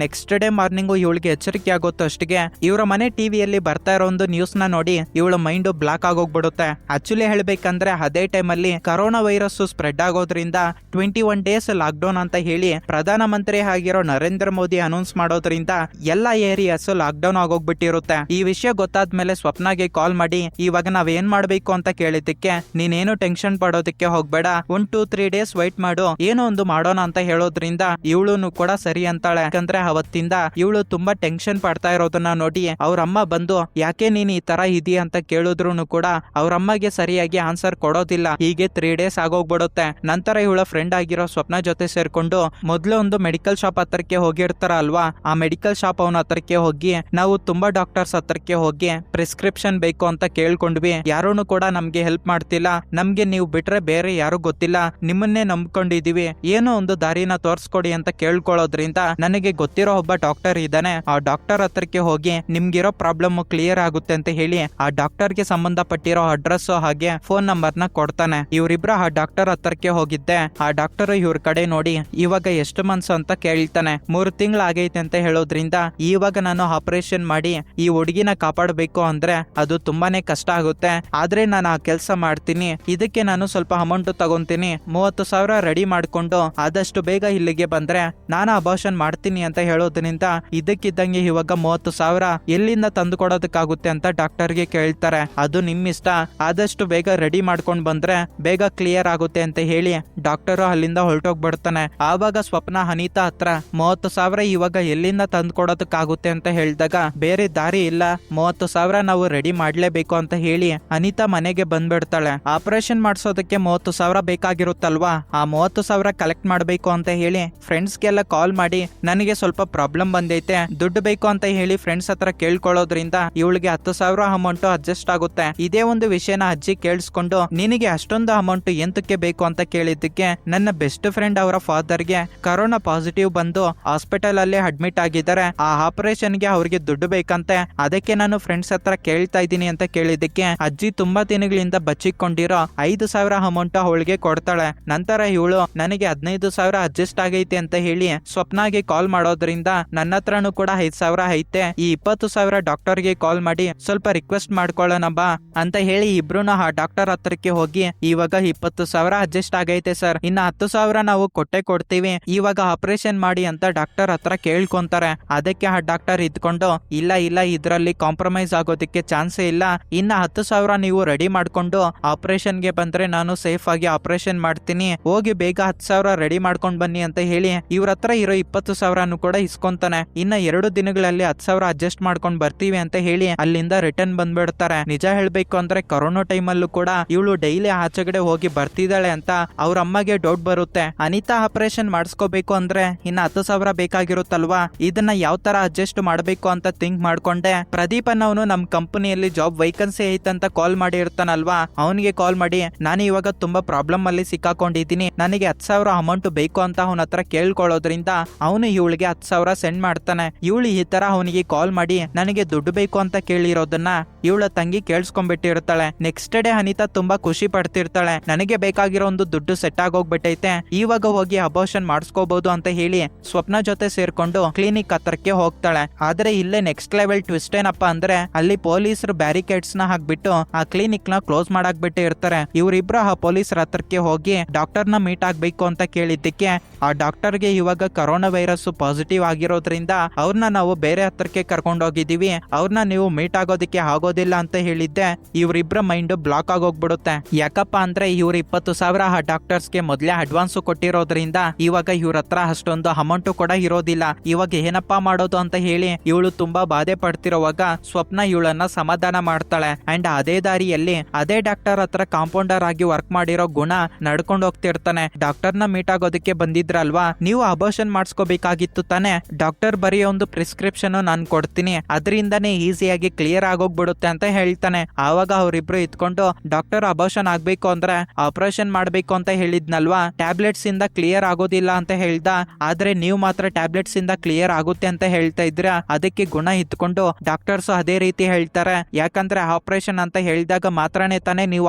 ನೆಕ್ಸ್ಟ್ ಡೇ ಮಾರ್ನಿಂಗು ಇವಳಿಗೆ ಎಚ್ಚರಿಕೆ ಆಗುತ್ತೋ ಅಷ್ಟಿಗೆ ಇವರ ಮನೆ ಟಿವಿಯಲ್ಲಿ ಬರ್ತಾ ಇರೋ ಒಂದು ನ್ಯೂಸ್ ನ ನೋಡಿ ಇವಳ ಮೈಂಡ್ ಬ್ಲಾಕ್ ಆಗೋಗ್ಬಿಡುತ್ತೆ. ಆಕ್ಚುಲಿ ಹೇಳ್ಬೇಕಂದ್ರೆ ಅದೇ ಟೈಮಲ್ಲಿ ಕರೋನಾ ವೈರಸ್ ಸ್ಪ್ರೆಡ್ ಆಗೋದ್ರಿಂದ 21 days ಲಾಕ್ ಡೌನ್ ಅಂತ ಹೇಳಿ ಪ್ರಧಾನ ಮಂತ್ರಿ ಆಗಿರೋ ನರೇಂದ್ರ ಮೋದಿ ಅನೌನ್ಸ್ ಮಾಡೋದ್ರಿಂದ ಎಲ್ಲಾ ಏರಿಯಾಸ್ ಲಾಕ್ ಡೌನ್ ಆಗೋಗ್ಬಿಟ್ಟಿರುತ್ತೆ. ಈ ವಿಷಯ ಗೊತ್ತಾದ್ಮೇಲೆ ಸ್ವಪ್ನಾಗೆ ಕಾಲ್ ಮಾಡಿ ಇವಾಗ ನಾವ್ ಏನ್ ಮಾಡ್ಬೇಕು ಅಂತ ಕೇಳಿದ್ದಕ್ಕೆ ನೀನೇನು ಟೆನ್ಷನ್ ಪಡೋದಕ್ಕೆ ಹೋಗ್ಬೇಡ, 1-2-3 days ವೈಟ್ ಮಾಡು, ಏನೋ ಒಂದು ಮಾಡೋಣ ಅಂತ ಹೇಳೋದ್ರಿಂದ ಇವಳು ಕೂಡ ಸರಿ ಅಂತಾಳೆ. ಯಾಕಂದ್ರೆ ಅವತ್ತಿಂದ ಇವಳು ತುಂಬಾ ಟೆನ್ಷನ್ ಪಡ್ತಾ ಇರೋದನ್ನ ನೋಡಿ ಅವ್ರಮ್ಮ ಬಂದು ಯಾಕೆ ನೀನ್ ಈ ತರ ಇದೀಯ ಅಂತ ಕೇಳಿದ್ರು ಕೂಡ ಅವ್ರಮ್ಮಗೆ ಸರಿಯಾಗಿ ಆನ್ಸರ್ ಕೊಡೋದಿಲ್ಲ. ಹೀಗೆ 3 days ಆಗೋಗ್ಬಿಡುತ್ತೆ. ನಂತರ ಇವಳ ಫ್ರೆಂಡ್ ಆಗಿರೋ ಸ್ವಪ್ನ ಜೊತೆ ಸೇರ್ಕೊಂಡು ಮೊದ್ಲು ಒಂದು ಮೆಡಿಕಲ್ ಶಾಪ್ ಹತ್ರಕ್ಕೆ ಹೋಗಿರ್ತಾರ ಅಲ್ವಾ, ಆ ಮೆಡಿಕಲ್ ಶಾಪ್ ಅವನ ಹತ್ರಕ್ಕೆ ಹೋಗಿ ನಾವು ತುಂಬಾ ಡಾಕ್ಟರ್ಸ್ ಹತ್ರಕ್ಕೆ ಹೋಗಿ ಪ್ರಿಸ್ಕ್ರಿಪ್ಷನ್ ಬೇಕು ಅಂತ ಕೇಳ್ಕೊಂಡ್ವಿ, ಯಾರೂ ಕೂಡ ನಮ್ಗೆ ಹೆಲ್ಪ್ ಮಾಡ್ತಿಲ್ಲ, ನಮ್ಗೆ ನೀವು ಬಿಟ್ರೆ ಬೇರೆ ಯಾರು ಗೊತ್ತಿಲ್ಲ, ನಿಮ್ಮನ್ನೇ ನಂಬ್ಕೊಂಡಿದೀವಿ, ಏನೋ ಒಂದು ದಾರಿನ ತೋರ್ಸ್ಕೊಡಿ ಅಂತ ಕೇಳ್ಕೊಳ್ಳೋದ್ರಿಂದ ನನಗೆ ಗೊತ್ತಿರೋ ಒಬ್ಬ ಡಾಕ್ಟರ್ ಇದ್ದಾನೆ, ಆ ಡಾಕ್ಟರ್ ಹತ್ರಕ್ಕೆ ಹೋಗಿ ನಿಮ್ಗಿರೋ ಪ್ರಾಬ್ಲಮ್ ಕ್ಲಿಯರ್ ಆಗುತ್ತೆ ಅಂತ ಹೇಳಿ ಆ ಡಾಕ್ಟರ್ಗೆ ಸಂಬಂಧಪಟ್ಟಿರೋ ಅಡ್ರೆಸ್ ಹಾಗೆ ಫೋನ್ ನಂಬರ್ ನ ಕೊಡ್ತಾನೆ. ಇವರಿಬ್ರು ಆ ಡಾಕ್ಟರ್ ಹತ್ರಕ್ಕೆ ಹೋಗಿದ್ದೆ. ಆ ಡಾಕ್ಟರ್ ಇವ್ರ ಕಡೆ ನೋಡಿ ಇವಾಗ ಎಷ್ಟು ಮನ್ಸು ಅಂತ ಕೇಳ್ತಾನೆ. 3 ತಿಂಗಳು ಆಗೈತೆ ಅಂತ ಹೇಳೋದ್ರಿಂದ ಇವಾಗ ನಾನು ಆಪರೇಷನ್ ಮಾಡಿ ಈ ಹುಡುಗಿನ ಕಾಪಾಡಬೇಕು ಅಂದ್ರೆ ಅದು ತುಂಬಾನೇ ಕಷ್ಟ ಆಗುತ್ತೆ, ಆದ್ರೆ ನಾನು ಆ ಕೆಲಸ ಮಾಡ್ತೀನಿ, ಇದಕ್ಕೆ ನಾನು ಸ್ವಲ್ಪ ಅಮೌಂಟ್ ತಗೊಂತೀನಿ, 30,000 ರೆಡಿ ಮಾಡ್ಕೊಂಡು ಆದಷ್ಟು ಬೇಗ ಇಲ್ಲಿಗೆ ಬಂದ್ರೆ ನಾನು ಅಬಾರ್ಷನ್ ಮಾಡ್ತೀನಿ ಅಂತ ಹೇಳೋದ್ರಿಂದ ಇದಕ್ಕಿದ್ದಂಗೆ ಇವಾಗ 30,000 ಎಲ್ಲಿಂದ ತಂದು ಕೊಡೋದಕ್ಕಾಗುತ್ತೆ ಅಂತ ಡಾಕ್ಟರ್ಗೆ ಕೇಳ್ತಾರೆ. ಅದು ನಿಮ್ಮಿಷ್ಟ, ಆದಷ್ಟು ಬೇಗ ರೆಡಿ ಮಾಡ್ಕೊಂಡ್ ಬಂದ್ರೆ ಬೇಗ ಕ್ಲಿಯರ್ ಆಗುತ್ತೆ ಅಂತ ಹೇಳಿ ಡಾಕ್ಟರ್ ಅಲ್ಲಿಂದ ಹೊರಟೋಗ್ಬಿಡ್ತಾನೆ. ಆವಾಗ ಸ್ವಪ್ನ ಅನಿತಾ ಹತ್ರ 30,000 ಇವಾಗ ಎಲ್ಲಿಂದ ತಂದು ಕೊಡೋದಕ್ಕಾಗುತ್ತೆ ಅಂತ ಹೇಳಿದಾಗ ಬೇರೆ ದಾರಿ ಇಲ್ಲ, 30,000 ನಾವು ರೆಡಿ ಮಾಡ್ಲೇಬೇಕು ಅಂತ ಹೇಳಿ ಅನಿತಾ ಮನೆಗೆ ಬಂದ್ಬಿಡ್ತಾಳೆ. ಆಪರೇಷನ್ ಮಾಡ್ಸೋದಕ್ಕೆ 30,000 ಬೇಕಾಗಿರುತ್ತಲ್ವಾ, ಆ 30,000 ಕಲೆಕ್ಟ್ ಮಾಡ್ಬೇಕು ಅಂತ ಹೇಳಿ ಫ್ರೆಂಡ್ಸ್ಗೆಲ್ಲ ಕಾಲ್ ಮಾಡಿ ನನಗೆ ಸ್ವಲ್ಪ ಪ್ರಾಬ್ಲಮ್ ಬಂದೈತೆ, ದುಡ್ಡು ಬೇಕು ಅಂತ ಹೇಳಿ ಫ್ರೆಂಡ್ಸ್ ಹತ್ರ ಕೇಳ್ಕೊಳ್ಳೋದ್ರಿಂದ ಇವಳಿಗೆ 10,000 ಅಮೌಂಟ್ ಅಡ್ಜಸ್ಟ್ ಆಗುತ್ತೆ. ಇದೇ ಒಂದು ವಿಷಯನ ಅಜ್ಜಿ ಕೇಳಿಸ್ಕೊಂಡು ನಿನಗೆ ಅಷ್ಟೊಂದು ಅಮೌಂಟ್ ಎಂತಕ್ಕೆ ಬೇಕು ಅಂತ ಕೇಳಿದ್ದಕ್ಕೆ ನನ್ನ ಬೆಸ್ಟ್ ಫ್ರೆಂಡ್ ಅವರ ಫಾದರ್ಗೆ ಕರೋನಾ ಪಾಸಿಟಿವ್ ಬಂದು ಹಾಸ್ಪಿಟಲ್ ಅಲ್ಲಿ ಅಡ್ಮಿಟ್ ಆಗಿದ್ದಾರೆ, ಆ ಆಪರೇಷನ್ ಗೆ ಅವ್ರಿಗೆ ದುಡ್ಡು ಬೇಕಂತೆ, ಅದಕ್ಕೆ ನಾನು ಫ್ರೆಂಡ್ಸ್ ಹತ್ರ ಕೇಳ್ತಾ ಇದ್ದೀನಿ ಅಂತ ಕೇಳಿದ್ದಕ್ಕೆ ಅಜ್ಜಿ ತುಂಬಾ ದಿನಗಳಿಂದ ಬಚ್ಚಿಕೊಂಡಿರೋ 5,000 ಅಮೌಂಟ್ ಅವಳಿಗೆ ಕೊಡ್ತಾಳೆ. ನಂತರ ಇವಳು ನನಗೆ 15,000 ಅಡ್ಜಸ್ಟ್ ಆಗೈತೆ ಅಂತ ಹೇಳಿ ಸ್ವಪ್ನಾಗೆ ಕಾಲ್ ಮಾಡೋದ್ರಿಂದ ನನ್ನ ಹತ್ರನೂ ಕೂಡ 5,000 ಐತೆ, ಈ 20,000 ಡಾಕ್ಟರ್ಗೆ ಕಾಲ್ ಮಾಡಿ ಸ್ವಲ್ಪ ರಿಕ್ವೆಸ್ಟ್ ಮಾಡ್ಕೊಳ್ಳೋಣ ಬಾ ಅಂತ ಹೇಳಿ ಇಬ್ರುನು ಆ ಡಾಕ್ಟರ್ ಹತ್ರಕ್ಕೆ ಹೋಗಿ ಇವಾಗ 20,000 ಅಡ್ಜಸ್ಟ್ ಆಗೈತೆ ಸರ್, ಇನ್ನ 10,000 ನಾವು ಕೊಡ್ತೀವಿ, ಇವಾಗ ಆಪರೇಷನ್ ಮಾಡಿ ಅಂತ ಡಾಕ್ಟರ್ ಹತ್ರ ಕೇಳ್ಕೊಂತಾರೆ. ಅದಕ್ಕೆ ಆ ಡಾಕ್ಟರ್ ಇದ್ಕೊಂಡು ಇಲ್ಲ ಇದ್ರಲ್ಲಿ ಕಾಂಪ್ರಮೈಸ್ ಆಗೋದಕ್ಕೆ ಚಾನ್ಸೇ ಇಲ್ಲ, ಇನ್ನ 10,000 ನೀವು ರೆಡಿ ಮಾಡ್ಕೊಂಡು ಆಪರೇಷನ್ ಗೆ ಬಂದ್ರೆ ನಾನು ಸೇಫ್ ಆಗಿ ಆಪರೇಷನ್ ಮಾಡ್ತೀನಿ, ಹೋಗಿ ಬೇಗ 10,000 ರೆಡಿ ಮಾಡ್ಕೊಂಡ್ ಬನ್ನಿ ಅಂತ ಹೇಳಿ ಇವ್ರ ಹತ್ರ ಇರೋ 20,000 ಕೂಡ ಇಸ್ಕೊಂತಾನೆ. ಇನ್ನ 2 ದಿನಗಳಲ್ಲಿ 10,000 ಅಡ್ಜಸ್ಟ್ ಮಾಡ್ಕೊಂಡ್ ಬರ್ತೀವಿ ಅಂತ ಹೇಳಿ ಅಲ್ಲಿಂದ ರಿಟರ್ನ್ ಬಂದ್ಬಿಡ್ತಾರೆ. ನಿಜ ಹೇಳ್ಬೇಕು ಅಂದ್ರೆ ಕೊರೋನಾ ಟೈಮ್ ಅಲ್ಲೂ ಕೂಡ ಇವಳು ಡೈಲಿ ಆಚೆಗಡೆ ಹೋಗಿ ಬರ್ತಿದ್ದಾಳೆ ಅಂತ ಅವ್ರ ಅಮ್ಮಗೆ ಡೌಟ್ ಬರುತ್ತೆ. ಅನಿತಾ ಆಪರೇಷನ್ ಮಾಡಿಸ್ಕೋಬೇಕು ಅಂದ್ರೆ ಇನ್ನ 10,000 ಬೇಕಾಗಿರುತ್ತಲ್ವಾ, ಇದನ್ನ ಯಾವ ತರ ಅಡ್ಜಸ್ಟ್ ಮಾಡ್ಬೇಕು ಅಂತ ಥಿಂಕ್ ಮಾಡ್ಕೊಂಡೆ ಪ್ರದೀಪ್ ಅನ್ನೋನು ನಮ್ ಕಂಪನಿಯಲ್ಲಿ ಜಾಬ್ ವೈಕನ್ಸಿ ಐತಂತ ಕಾಲ್ ಮಾಡಿ ಇರ್ತಾನಲ್ವಾ, ಅವನಿಗೆ ಕಾಲ್ ಮಾಡಿ ನಾನು ಇವಾಗ ತುಂಬಾ ಪ್ರಾಬ್ಲಮ್ ಅಲ್ಲಿ ಸಿಕ್ಕಾಕೊಂಡಿದ್ದೀನಿ, ನನಗೆ 10,000 ಅಮೌಂಟ್ ಬೇಕು ಅಂತ ಅವನ ಹತ್ರ ಕೇಳ್ಕೊಳ್ಳೋದ್ರಿಂದ ಅವನು ಇವಳಿಗೆ 10,000 ಸೆಂಡ್ ಮಾಡ್ತಾನೆ. ಇವಳು ಈ ತರ ಅವನಿಗೆ ಕಾಲ್ ಮಾಡಿ ನನಗೆ ದುಡ್ಡು ಬೇಕು ಅಂತ ಕೇಳಿರೋದನ್ನ ಇವಳ ತಂಗಿ ಕೇಳಿಸ್ಕೊಂಡ್ಬಿಟ್ಟಿರ್ತಾಳೆ. ನೆಕ್ಸ್ಟ್ ಡೇ ಅನಿತಾ ತುಂಬಾ ಖುಷಿ ಪಡ್ತಿರ್ತಾಳೆ. ನನಗೆ ಬೇಕಾಗಿರೋ ಒಂದು ದುಡ್ಡು ಸೆಟ್ ಆಗೋಗ್ಬಿಟ್ಟೈತೆ, ಇವಾಗ ಹೋಗಿ ಅಬೋಷನ್ ಮಾಡಿಸ್ಕೋಬಹುದು ಅಂತ ಹೇಳಿ ಸ್ವಪ್ನ ಜೊತೆ ಸೇರ್ಕೊಂಡು ಕ್ಲಿನಿಕ್ ಹತ್ರಕ್ಕೆ ಹೋಗ್ತಾಳೆ. ಆದ್ರೆ ಇಲ್ಲೇ ನೆಕ್ಸ್ಟ್ ಲೆವೆಲ್ ಟ್ವಿಸ್ಟ್ ಏನಪ್ಪಾ ಅಂದ್ರೆ ಅಲ್ಲಿ ಪೊಲೀಸರು ಬ್ಯಾರಿಕೇಡ್ಸ್ ನ ಹಾಕ್ಬಿಟ್ಟು ಆ ಕ್ಲಿನಿಕ್ ನ ಕ್ಲೋಸ್ ಮಾಡಕ್ ಬಿಟ್ಟು ಇರ್ತಾರೆ. ಇವರಿಬ್ರು ಆ ಪೊಲೀಸರ ಹತ್ರಕ್ಕೆ ಹೋಗಿ ಡಾಕ್ಟರ್ ನ ಮೀಟ್ ಆಗ್ಬೇಕು ಅಂತ ಕೇಳಿದ್ದಕ್ಕೆ ಆ ಡಾಕ್ಟರ್ಗೆ ಇವಾಗ ಕರೋನಾ ವೈರಸ್ ಪಾಸಿಟಿವ್ ಆಗಿರೋದ್ರಿಂದ ಅವ್ರನ್ನ ನಾವು ಬೇರೆ ಹತ್ರಕ್ಕೆ ಕರ್ಕೊಂಡು ಹೋಗಿದೀವಿ, ಅವ್ರನ್ನ ನೀವು ಮೀಟ್ ಆಗೋದಕ್ಕೆ ಆಗೋದಿಲ್ಲ ಅಂತ ಹೇಳಿದ್ದೆ. ಇವ್ರಿಬ್ರ ಮೈಂಡ್ ಬ್ಲಾಕ್ ಆಗೋಗ್ಬಿಡುತ್ತೆ. ಯಾಕಪ್ಪ ಅಂದ್ರೆ ಇವ್ರು 20,000 ಆ ಡಾಕ್ಟರ್ಸ್ಗೆ ಮೊದ್ಲೇ ಅಡ್ವಾನ್ಸ್ ಕೊಟ್ಟಿರೋದ್ರಿಂದ ಇವಾಗ ಇವ್ರ ಹತ್ರ ಅಷ್ಟೊಂದು ಅಮೌಂಟ್ ಕೂಡ ಇರೋದಿಲ್ಲ. ಇವಾಗ ಏನಪ್ಪಾ ಮಾಡೋದು ಅಂತ ಹೇಳಿ ಇವಳು ತುಂಬಾ ಬಾಧೆ ಪಡ್ತಿರೋವಾಗ ಸ್ವಪ್ನ ಇವಳನ್ನ ಸಮಾಧಾನ ಮಾಡ್ತಾಳೆ. ಅಂಡ್ ಅದೇ ದಾರಿಯಲ್ಲಿ ಅದೇ ಡಾಕ್ಟರ್ ಹತ್ರ ಕಾಂಪೌಂಡರ್ ಆಗಿ ವರ್ಕ್ ಮಾಡಿರೋ ಗುಣ ನಡ್ಕೊಂಡು ಹೋಗ್ತಿರ್ತಾನೆ. ಡಾಕ್ಟರ್ನ ಮೀಟ್ ಆಗೋದಕ್ಕೆ ಬಂದಿದ್ರಲ್ವಾ, ನೀವು ಅಬೋಷನ್ ಮಾಡಿಸ್ಕೋಬೇಕಾಗಿತ್ತು ತಾನೆ, ಡಾಕ್ಟರ್ ಬರೆಯೋ ಒಂದು ಪ್ರಿಸ್ಕ್ರಿಪ್ಷನ್ ನಾನು ಕೊಡ್ತೀನಿ, ಅದರಿಂದಾನೇ ಈಸಿಯಾಗಿ ಕ್ಲಿಯರ್ ಆಗೋಗ್ಬಿಡುತ್ತೆ ಅಂತ ಹೇಳ್ತಾನೆ. ಆವಾಗ ಅವರಿಬ್ರು ಇತ್ಕೊಂಡು ಡಾಕ್ಟರ್ ಅಬೋಷನ್ ಆಗ್ಬೇಕು ಅಂದ್ರೆ ಆಪರೇಷನ್ ಮಾಡ್ಬೇಕು ಅಂತ ಹೇಳಿದ್ನಲ್ವಾ, ಟ್ಯಾಬ್ಲೆಟ್ಸ್ ಇಂದ ಕ್ಲಿಯರ್ ಆಗೋದಿಲ್ಲ ಅಂತ ಹೇಳ್ದ. ಆದ್ರೆ ನೀವು ಮಾತ್ರ ಟ್ಯಾಬ್ಲೆಟ್ಸ್ ಇಂದ ಕ್ಲಿಯರ್ ಆಗುತ್ತೆ ಅಂತ ಹೇಳ್ತಾ ಇದ್ರ. ಅದಕ್ಕೆ ಗುಣ ಇತ್ಕೊಂಡು ಡಾಕ್ಟರ್ಸ್ ಅದೇ ರೀತಿ ಹೇಳ್ತಾರೆ, ಯಾಕಂದ್ರೆ ಆಪರೇಷನ್ ಅಂತ ಹೇಳಿದಾಗ ಮಾತ್ರನೇ ತಾನೇ ನೀವು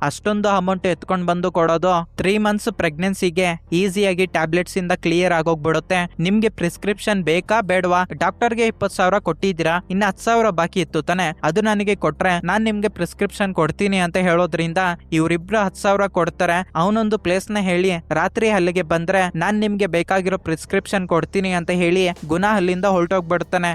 ಅಷ್ಟೊಂದು ಅಮೌಂಟ್ ಎತ್ಕೊಂಡ್ ಬಂದು ಕೊಡೋದು. 3 months ಪ್ರೆಗ್ನೆನ್ಸಿಗೆ ಈಸಿಯಾಗಿ ಟ್ಯಾಬ್ಲೆಟ್ಸ್ ಇಂದ ಕ್ಲಿಯರ್ ಆಗೋಗ್ಬಿಡುತ್ತೆ. ನಿಮ್ಗೆ ಪ್ರಿಸ್ಕ್ರಿಪ್ಷನ್ ಬೇಕಾ ಬೇಡವಾ? ಡಾಕ್ಟರ್ಗೆ 20,000 ಕೊಟ್ಟಿದ್ದೀರಾ, ಇನ್ನ 10,000 ಬಾಕಿ ಇತ್ತು ತಾನೆ, ಅದು ನನಗೆ ಕೊಟ್ರೆ ನಾನ್ ನಿಮ್ಗೆ ಪ್ರಿಸ್ಕ್ರಿಪ್ಷನ್ ಕೊಡ್ತೀನಿ ಅಂತ ಹೇಳೋದ್ರಿಂದ ಇವರಿಬ್ರು 10,000 ಕೊಡ್ತಾರೆ. ಅವನೊಂದು ಪ್ಲೇಸ್ ನ ಹೇಳಿ ರಾತ್ರಿ ಅಲ್ಲಿಗೆ ಬಂದ್ರೆ ನಾನ್ ನಿಮ್ಗೆ ಬೇಕಾಗಿರೋ ಪ್ರಿಸ್ಕ್ರಿಪ್ಷನ್ ಕೊಡ್ತೀನಿ ಅಂತ ಹೇಳಿ ಗುಣ ಅಲ್ಲಿಂದ ಹೊರಟೋಗ್ಬಿಡ್ತಾನೆ.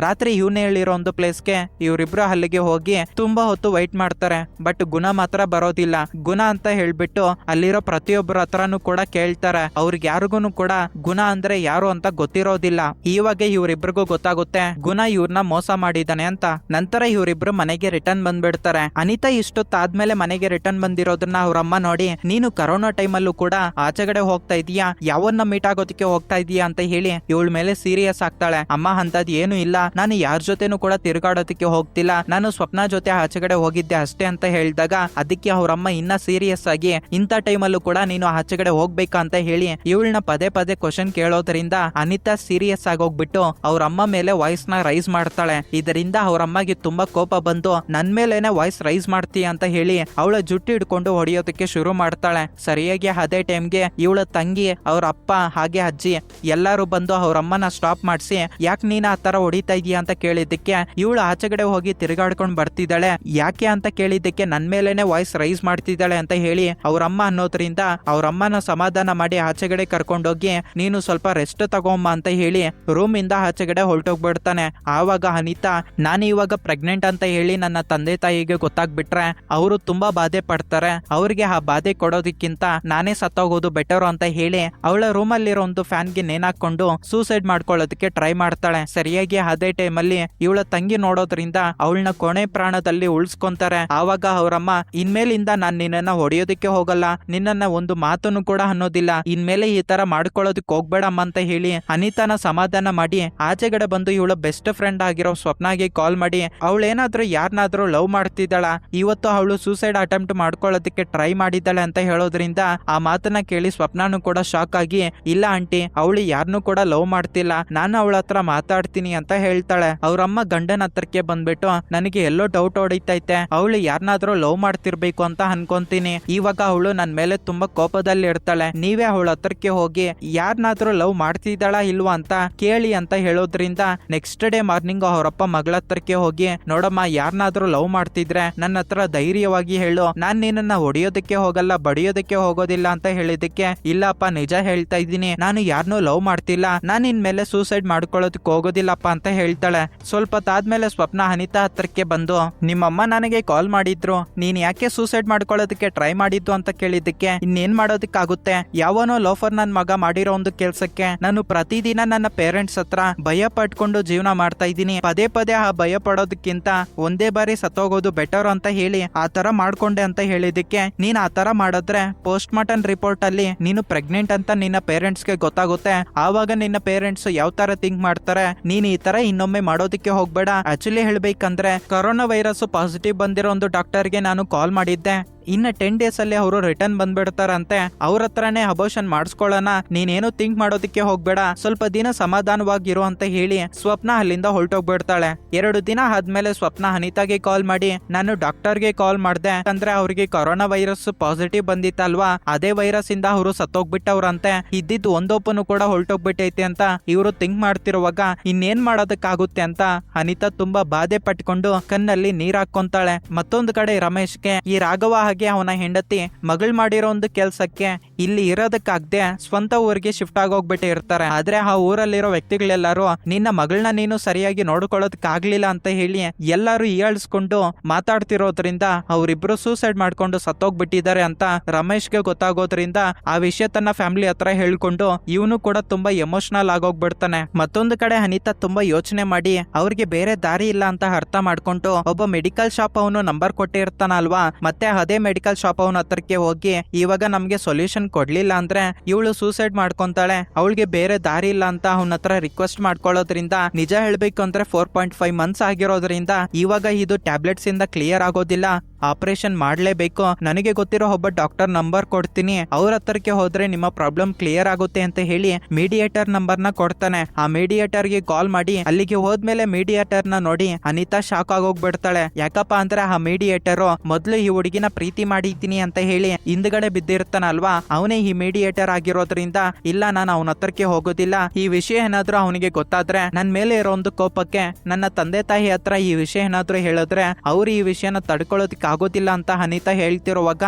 ರಾತ್ರಿ ಇವನೇ ಹೇಳಿರೋ ಒಂದು ಪ್ಲೇಸ್ಗೆ ಇವರಿಬ್ರು ಅಲ್ಲಿಗೆ ಹೋಗಿ ತುಂಬಾ ಹೊತ್ತು ವೈಟ್ ಮಾಡ್ತಾರೆ. ಬಟ್ ಗುಣ ಮಾತ್ರ ಬರೋದಿಲ್ಲ. ಗುಣ ಅಂತ ಹೇಳ್ಬಿಟ್ಟು ಅಲ್ಲಿರೋ ಪ್ರತಿಯೊಬ್ಬರ ಹತ್ರನೂ ಕೂಡ ಕೇಳ್ತಾರೆ. ಅವ್ರಿಗೆ ಯಾರಿಗೂ ಕೂಡ ಗುಣ ಅಂದ್ರೆ ಯಾರು ಅಂತ ಗೊತ್ತಿರೋದಿಲ್ಲ. ಇವಾಗ ಇವರಿಬ್ರಿಗೂ ಗೊತ್ತಾಗುತ್ತೆ ಗುಣ ಇವ್ರನ್ನ ಮೋಸ ಮಾಡಿದಾನೆ ಅಂತ. ನಂತರ ಇವರಿಬ್ರು ಮನೆಗೆ ರಿಟರ್ನ್ ಬಂದ್ಬಿಡ್ತಾರೆ. ಅನಿತಾ ಇಷ್ಟೊತ್ತಾದ್ಮೇಲೆ ಮನೆಗೆ ರಿಟರ್ನ್ ಬಂದಿರೋದನ್ನ ಅವ್ರಮ್ಮ ನೋಡಿ, ನೀನು ಕರೋನಾ ಟೈಮಲ್ಲೂ ಕೂಡ ಆಚೆಗಡೆ ಹೋಗ್ತಾ ಇದೀಯಾ, ಯಾವನ್ನ ಮೀಟ್ ಆಗೋದಕ್ಕೆ ಹೋಗ್ತಾ ಇದೀಯಾ ಅಂತ ಹೇಳಿ ಇವಳ ಮೇಲೆ ಸೀರಿಯಸ್ ಆಗ್ತಾಳೆ. ಅಮ್ಮ ಅಂತದ್ ಏನು ಇಲ್ಲ, ನಾನು ಯಾರ ಜೊತೆನೂ ಕೂಡ ತಿರುಗಾಡೋದಕ್ಕೆ ಹೋಗ್ತಿಲ್ಲ, ನಾನು ಸ್ವಪ್ನ ಜೊತೆ ಆಚೆಗಡೆ ಹೋಗಿದ್ದೆ ಅಷ್ಟೇ ಅಂತ ಹೇಳಿದಾಗ ಅದಕ್ಕೆ ಅವ್ರಮ್ಮ ಇನ್ನ ಸೀರಿಯಸ್ ಆಗಿ ಇಂಥ ಟೈಮಲ್ಲೂ ಕೂಡ ನೀನು ಆಚೆಗಡೆ ಹೋಗ್ಬೇಕಾ ಅಂತ ಹೇಳಿ ಇವಳನ್ನ ಪದೇ ಪದೇ ಕ್ವಶನ್ ಕೇಳೋದ್ರಿಂದ ಅನಿತಾ ಸೀರಿಯಸ್ ಆಗೋಗ್ಬಿಟ್ಟು ಅವ್ರಮ್ಮ ಮೇಲೆ ವಾಯ್ಸ್ ನ ರೈಸ್ ಮಾಡ್ತಾಳೆ. ಇದರಿಂದ ಅವ್ರಮ್ಮಗೆ ತುಂಬಾ ಕೋಪ ಬಂದು ನನ್ ಮೇಲೇನೆ ವಾಯ್ಸ್ ರೈಸ್ ಮಾಡ್ತೀಯ ಅಂತ ಹೇಳಿ ಅವಳ ಜುಟ್ಟು ಹಿಡ್ಕೊಂಡು ಹೊಡೆಯೋದಕ್ಕೆ ಶುರು ಮಾಡ್ತಾಳೆ. ಸರಿಯಾಗಿ ಅದೇ ಟೈಮ್ಗೆ ಇವಳ ತಂಗಿ, ಅವ್ರ ಅಪ್ಪ ಹಾಗೆ ಅಜ್ಜಿ ಎಲ್ಲರೂ ಬಂದು ಅವ್ರಮ್ಮನ ಸ್ಟಾಪ್ ಮಾಡಿಸಿ, ಯಾಕೆ ನೀನ್ ಆ ತರ ಹೊಡಿತಾ ಇದೀಯ ಅಂತ ಕೇಳಿದ್ದಕ್ಕೆ ಇವಳು ಆಚೆಗಡೆ ಹೋಗಿ ತಿರುಗಾಡ್ಕೊಂಡ್ ಬರ್ತಿದ್ದಾಳೆ. ಯಾಕೆ ಅಂತ ಕೇಳಿದ್ದಕ್ಕೆ ನನ್ ಮೇಲೇನೆ ವಾಯ್ಸ್ ರೈಸ್ ಮಾಡ್ತಿದ್ದಾಳೆ ಅಂತ ಹೇಳಿ ಅವ್ರಮ್ಮ ಅನ್ನೋದ್ರಿಂದ ಅವ್ರಮ್ಮನ ಸಮಾಧಾನ ಮಾಡಿ ಆಚೆಗಡೆ ಕರ್ಕೊಂಡೋಗಿ ನೀನು ಸ್ವಲ್ಪ ರೆಸ್ಟ್ ತಗೋಮ್ಮ ಅಂತ ಹೇಳಿ ರೂಮ್ ಇಂದ ಆಚೆಗಡೆ ಹೊರಟೋಗ್ಬಿಡ್ತಾನೆ. ಆವಾಗ ಅನಿತಾ, ನಾನು ಇವಾಗ ಪ್ರೆಗ್ನೆಂಟ್ ಅಂತ ಹೇಳಿ ನನ್ನ ತಂದೆ ತಾಯಿಗೆ ಗೊತ್ತಾಗ್ಬಿಟ್ರೆ ಅವರು ತುಂಬಾ ಬಾಧೆ ಪಡ್ತಾರೆ, ಅವ್ರಿಗೆ ಆ ಬಾಧೆ ಕೊಡೋದಕ್ಕಿಂತ ನಾನೇ ಸತ್ತೋಗೋದು ಬೆಟರ್ ಅಂತ ಹೇಳಿ ಅವಳ ರೂಮ್ ಅಲ್ಲಿರೋ ಒಂದು ಫ್ಯಾನ್ ಗೆ ನೇಣಾಕೊಂಡು ಸೂಸೈಡ್ ಮಾಡ್ಕೊಳ್ಳೋದಕ್ಕೆ ಟ್ರೈ ಮಾಡ್ತಾಳೆ. ಸರಿಯಾಗಿ ಅದೇ ಟೈಮ್ ಅಲ್ಲಿ ಇವಳ ತಂಗಿ ನೋಡೋದ್ರಿಂದ ಅವಳನ್ನ ಕೊನೆ ಪ್ರಾಣದಲ್ಲಿ ಉಳಿಸ್ಕೊಂತಾರೆ. ಆವಾಗ ಅವರಮ್ಮ, ಇನ್ಮೇಲಿಂದ ನಾನ್ ನಿನ್ನನ್ನ ಹೊಡೆಯೋದಕ್ಕೆ ಹೋಗಲ್ಲ, ನಿನ್ನನ್ನ ಒಂದು ಮಾತನ್ನು ಕೂಡ ಅನ್ನೋದಿಲ್ಲ, ಇನ್ಮೇಲೆ ಈ ತರ ಮಾಡ್ಕೊಳ್ಳೋದಕ್ಕೆ ಹೋಗ್ಬೇಡಮ್ಮ ಅಂತ ಹೇಳಿ ಅನಿತಾನ ಸಮಾಧಾನ ಮಾಡಿ ಆಚೆಗಡೆ ಬಂದು ಇವಳ ಬೆಸ್ಟ್ ಫ್ರೆಂಡ್ ಆಗಿರೋ ಸ್ವಪ್ನಾಗೆ ಕಾಲ್ ಮಾಡಿ ಅವಳೇನಾದ್ರೂ ಯಾರನ್ನಾದ್ರೂ ಲವ್ ಮಾಡ್ತಿದ್ದಾಳ, ಇವತ್ತು ಅವಳು ಸೂಸೈಡ್ ಅಟೆಂಪ್ಟ್ ಮಾಡ್ಕೊಳ್ಳೋದಕ್ಕೆ ಟ್ರೈ ಮಾಡಿದ್ದಾಳೆ ಅಂತ ಹೇಳೋದ್ರಿಂದ ಆ ಮಾತನ್ನ ಕೇಳಿ ಸ್ವಪ್ನಾನು ಕೂಡ ಶಾಕ್ ಆಗಿ, ಇಲ್ಲ ಆಂಟಿ, ಅವಳು ಯಾರನ್ನೂ ಕೂಡ ಲವ್ ಮಾಡ್ತಿಲ್ಲ, ನಾನು ಅವಳ ಹತ್ರ ಮಾತಾಡ್ತೀನಿ ಅಂತ ಹೇಳ್ತಾಳೆ. ಅವ್ರಮ್ಮ ಗಂಡನ ಹತ್ರಕ್ಕೆ ಬಂದ್ಬಿಟ್ಟು, ನನಗೆ ಎಲ್ಲೋ ಡೌಟ್ ಹೊಡಿತೈತೆ, ಅವಳು ಯಾರನ್ನಾದ್ರೂ ಲವ್ ಮಾಡ್ತಿರ್ಬೇಕು ಅಂತ ಅನ್ಕೊಂತೀನಿ, ಇವಾಗ ಅವಳು ನನ್ ಮೇಲೆ ತುಂಬಾ ಕೋಪದಲ್ಲಿ ಇರ್ತಾಳೆ, ನೀವೇ ಅವಳ ಹತ್ರಕ್ಕೆ ಹೋಗಿ ಯಾರನ್ನಾದ್ರೂ ಲವ್ ಮಾಡ್ತಿದ್ದಾಳ ಇಲ್ವಾ ಅಂತ ಕೇಳಿ ಅಂತ ಹೇಳೋದ್ರಿಂದ ನೆಕ್ಸ್ಟ್ ಡೇ ಮಾರ್ನಿಂಗ್ ಅವರಪ್ಪ ಮಗಳ ಹತ್ರಕ್ಕೆ ಹೋಗಿ, ನೋಡಮ್ಮ, ಯಾರನ್ನಾದ್ರೂ ಲವ್ ಮಾಡ್ತಿದ್ರೆ ನನ್ನ ಹತ್ರ ಧೈರ್ಯವಾಗಿ ಹೇಳು, ನಾನ್ ನಿನ್ನನ್ನ ಹೊಡೆಯೋದಕ್ಕೆ ಹೋಗಲ್ಲ, ಬಡಿಯೋದಕ್ಕೆ ಹೋಗೋದಿಲ್ಲ ಅಂತ ಹೇಳಿದಕ್ಕೆ, ಇಲ್ಲಪ್ಪ ನಿಜ ಹೇಳ್ತಾ ಇದ್ದೀನಿ, ನಾನು ಯಾರನ್ನೂ ಲವ್ ಮಾಡ್ತಿಲ್ಲ, ನಾನ್ ಇನ್ ಮೇಲೆ ಸೂಸೈಡ್ ಮಾಡ್ಕೊಳ್ಳೋದಕ್ಕೆ ಹೋಗೋದಿಲ್ಲಪ್ಪ ಅಂತ ಹೇಳ್ತಾಳೆ. ಸ್ವಲ್ಪ ತಾದ್ಮೇಲೆ ಸ್ವಪ್ನ ಅನಿತಾ ಹತ್ರಕ್ಕೆ ಬಂದು, ನಿಮ್ಮಮ್ಮ ನನಗೆ ಕಾಲ್ ಮಾಡಿದ್ರು, ನೀನ್ ಯಾಕೆ ಸೂಸೈಡ್ ಮಾಡ್ಕೊಳ್ಳೋದಕ್ಕೆ ಟ್ರೈ ಮಾಡಿದ್ದು ಅಂತ ಕೇಳಿದ್ದಕ್ಕೆ, ಇನ್ನೇನ್ ಮಾಡೋದಕ್ಕಾಗುತ್ತೆ, ಯಾವನೋ ಲೋಫರ್ ನನ್ ಮಗ ಮಾಡಿರೋ ಒಂದು ಕೆಲ್ಸಕ್ಕೆ ನಾನು ಪ್ರತಿದಿನ ನನ್ನ ಪೇರೆಂಟ್ಸ್ ಹತ್ರ ಭಯ ಪಟ್ಕೊಂಡು ಜೀವನ ಮಾಡ್ತಾ ಇದ್ದೀನಿ, ಪದೇ ಪದೇ ಆ ಭಯ ಪಡೋದಕ್ಕಿಂತ ಒಂದೇ ಬಾರಿ ಸತ್ತೋಗೋದು ಬೆಟರ್ ಅಂತ ಹೇಳಿ ಆ ತರ ಮಾಡ್ಕೊಂಡೆ ಅಂತ ಹೇಳಿದಕ್ಕೆ, ನೀನ್ ಆ ತರ ಮಾಡಿದ್ರೆ ಪೋಸ್ಟ್ ಮಾರ್ಟಮ್ ರಿಪೋರ್ಟ್ ಅಲ್ಲಿ ನೀನು ಪ್ರೆಗ್ನೆಂಟ್ ಅಂತ ನಿನ್ನ ಪೇರೆಂಟ್ಸ್ಗೆ ಗೊತ್ತಾಗುತ್ತೆ, ಆವಾಗ ನಿನ್ನ ಪೇರೆಂಟ್ಸ್ ಯಾವ ತರ ಥಿಂಕ್ ಮಾಡ್ತಾರೆ, ನೀನ್ ಈ ತರ ಇನ್ನೊಮ್ಮೆ ಮಾಡೋದಕ್ಕೆ ಹೋಗ್ಬೇಡ. ಆಕ್ಚುಲಿ ಹೇಳ್ಬೇಕಂದ್ರೆ ಕರೋನಾ ವೈರಸ್ ಪಾಸಿಟಿವ್ ಬಂದಿರೋ ಒಂದು ಡಾಕ್ಟರ್ಗೆ ನಾನು ಕಾಲ್ ಮಾಡಿದ್ದೆ, ಇನ್ನ 10 ಡೇಸ್ ಅಲ್ಲಿ ಅವರು ರಿಟರ್ನ್ ಬಂದ್ಬಿಡ್ತಾರಂತೆ. ಅವ್ರ ಹತ್ರನೇ ಅಬೋಷನ್ ಮಾಡಿಸ್ಕೊಳ್ಳೋಣ, ನೀನೇನು ಥಿಂಕ್ ಮಾಡೋದಕ್ಕೆ ಹೋಗ್ಬೇಡ, ಸ್ವಲ್ಪ ದಿನ ಸಮಾಧಾನವಾಗಿರು ಅಂತ ಹೇಳಿ ಸ್ವಪ್ನ ಅಲ್ಲಿಂದ ಹೊರಟೋಗ್ಬಿಡ್ತಾಳೆ. 2 ದಿನ ಆದ್ಮೇಲೆ ಸ್ವಪ್ನ ಅನಿತಾಗೆ ಕಾಲ್ ಮಾಡಿ, ನಾನು ಡಾಕ್ಟರ್ಗೆ ಕಾಲ್ ಮಾಡ್ದೆ, ಅಂದ್ರೆ ಅವ್ರಿಗೆ ಕೊರೋನಾ ವೈರಸ್ ಪಾಸಿಟಿವ್ ಬಂದಿತ್ತಲ್ವಾ, ಅದೇ ವೈರಸ್ ಇಂದ ಅವರು ಸತ್ತೋಗ್ಬಿಟ್ಟವ್ರಂತೆ, ಇದ್ದಿದ್ದು ಒಂದೊಬ್ಬನು ಕೂಡ ಹೊರಟೋಗ್ಬಿಟ್ಟೈತೆ ಅಂತ ಇವರು ಥಿಂಕ್ ಮಾಡ್ತಿರುವಾಗ ಇನ್ನೇನ್ ಮಾಡೋದಕ್ಕಾಗುತ್ತೆ ಅಂತ ಅನಿತಾ ತುಂಬಾ ಬಾಧೆ ಪಟ್ಕೊಂಡು ಕಣ್ಣಲ್ಲಿ ನೀರ್ ಹಾಕೊಂತಾಳೆ. ಮತ್ತೊಂದು ಕಡೆ ರಮೇಶ್ಗೆ ಈ ರಾಘವ ಹಾಗೆ ಅವನ ಹೆಂಡತಿ ಮಗಳ್ ಮಾಡಿರೋ ಒಂದು ಕೆಲ್ಸಕ್ಕೆ ಇಲ್ಲಿ ಇರೋದಕ್ಕಾಗ್ದೆ ಸ್ವಂತ ಊರಿಗೆ ಶಿಫ್ಟ್ ಆಗೋಗ್ಬಿಟ್ಟು ಇರ್ತಾರೆ. ಆದ್ರೆ ಆ ಊರಲ್ಲಿರೋ ವ್ಯಕ್ತಿಗಳೆಲ್ಲರೂ ನಿನ್ನ ಮಗಳನ್ನ ನೀನು ಸರಿಯಾಗಿ ನೋಡ್ಕೊಳ್ಳೋದಕ್ಕಾಗ್ಲಿಲ್ಲ ಅಂತ ಹೇಳಿ ಎಲ್ಲರೂ ಹೀಯಾಳಿಸ್ಕೊಂಡು ಮಾತಾಡ್ತಿರೋದ್ರಿಂದ ಅವರಿಬ್ರು ಸೂಸೈಡ್ ಮಾಡ್ಕೊಂಡು ಸತ್ತೋಗ್ಬಿಟ್ಟಿದ್ದಾರೆ ಅಂತ ರಮೇಶ್ಗೆ ಗೊತ್ತಾಗೋದ್ರಿಂದ ಆ ವಿಷಯ ತನ್ನ ಫ್ಯಾಮಿಲಿ ಹತ್ರ ಹೇಳ್ಕೊಂಡು ಇವನು ಕೂಡ ತುಂಬಾ ಎಮೋಷನಲ್ ಆಗೋಗ್ಬಿಡ್ತಾನೆ. ಮತ್ತೊಂದು ಕಡೆ ಅನಿತಾ ತುಂಬಾ ಯೋಚನೆ ಮಾಡಿ ಅವ್ರಿಗೆ ಬೇರೆ ದಾರಿ ಇಲ್ಲ ಅಂತ ಅರ್ಥ ಮಾಡ್ಕೊಂಡು ಒಬ್ಬ ಮೆಡಿಕಲ್ ಶಾಪ್ ಅವನು ನಂಬರ್ ಕೊಟ್ಟಿರ್ತಾನಲ್ವಾ, ಮತ್ತೆ ಅದೇ ಮೆಡಿಕಲ್ ಶಾಪ್ ಅವನ ಹತ್ರಕ್ಕೆ ಹೋಗಿ ಇವಾಗ ನಮ್ಗೆ ಸೊಲ್ಯೂಷನ್ ಕೊಡ್ಲಿಲ್ಲ ಅಂದ್ರೆ ಇವಳು ಸೂಸೈಡ್ ಮಾಡ್ಕೊಂತಾಳೆ, ಅವಳಿಗೆ ಬೇರೆ ದಾರಿ ಇಲ್ಲ ಅಂತ ಅವನ ಹತ್ರ ರಿಕ್ವೆಸ್ಟ್ ಮಾಡ್ಕೊಳ್ಳೋದ್ರಿಂದ ನಿಜ ಹೇಳ್ಬೇಕು ಅಂದ್ರೆ 4.5 ಮಂತ್ಸ್ ಆಗಿರೋದ್ರಿಂದ ಇವಾಗ ಇದು ಟ್ಯಾಬ್ಲೆಟ್ಸ್ ಇಂದ ಕ್ಲಿಯರ್ ಆಗೋದಿಲ್ಲ, ಆಪರೇಷನ್ ಮಾಡ್ಲೇಬೇಕು, ನನಗೆ ಗೊತ್ತಿರೋ ಒಬ್ಬ ಡಾಕ್ಟರ್ ನಂಬರ್ ಕೊಡ್ತೀನಿ, ಅವ್ರ ಹತ್ರಕ್ಕೆ ಹೋದ್ರೆ ನಿಮ್ಮ ಪ್ರಾಬ್ಲಮ್ ಕ್ಲಿಯರ್ ಆಗುತ್ತೆ ಅಂತ ಹೇಳಿ ಮೀಡಿಯೇಟರ್ ನಂಬರ್ ನ ಕೊಡ್ತಾನೆ. ಆ ಮೀಡಿಯೇಟರ್ ಗೆ ಕಾಲ್ ಮಾಡಿ ಅಲ್ಲಿಗೆ ಹೋದ್ಮೇಲೆ ಮೀಡಿಯೇಟರ್ ನ ನೋಡಿ ಅನಿತಾ ಶಾಕ್ ಆಗೋಗ್ಬಿಡ್ತಾಳೆ. ಯಾಕಪ್ಪ ಅಂದ್ರೆ ಆ ಮೀಡಿಯೇಟರ್ ಮೊದ್ಲು ಈ ಹುಡುಗಿನ ಪ್ರೀತಿ ಮಾಡಿದ್ದೀನಿ ಅಂತ ಹೇಳಿ ಹಿಂದ್ಗಡೆ ಬಿದ್ದಿರ್ತಾನಲ್ವಾ, ಅವನೇ ಈ ಮೀಡಿಯೇಟರ್ ಆಗಿರೋದ್ರಿಂದ ಇಲ್ಲ ನಾನು ಅವನ ಹತ್ರಕ್ಕೆ ಹೋಗೋದಿಲ್ಲ, ಈ ವಿಷಯ ಏನಾದ್ರೂ ಅವನಿಗೆ ಗೊತ್ತಾದ್ರೆ ನನ್ ಮೇಲೆ ಇರೋ ಒಂದು ಕೋಪಕ್ಕೆ ನನ್ನ ತಂದೆ ತಾಯಿ ಹತ್ರ ಈ ವಿಷಯ ಏನಾದ್ರೂ ಹೇಳಿದ್ರೆ ಅವ್ರು ಈ ವಿಷಯನ ತಡ್ಕೊಳ್ಳೋದಕ್ಕೆ ಆಗೋದಿಲ್ಲ ಅಂತ ಅನಿತಾ ಹೇಳ್ತಿರುವಾಗ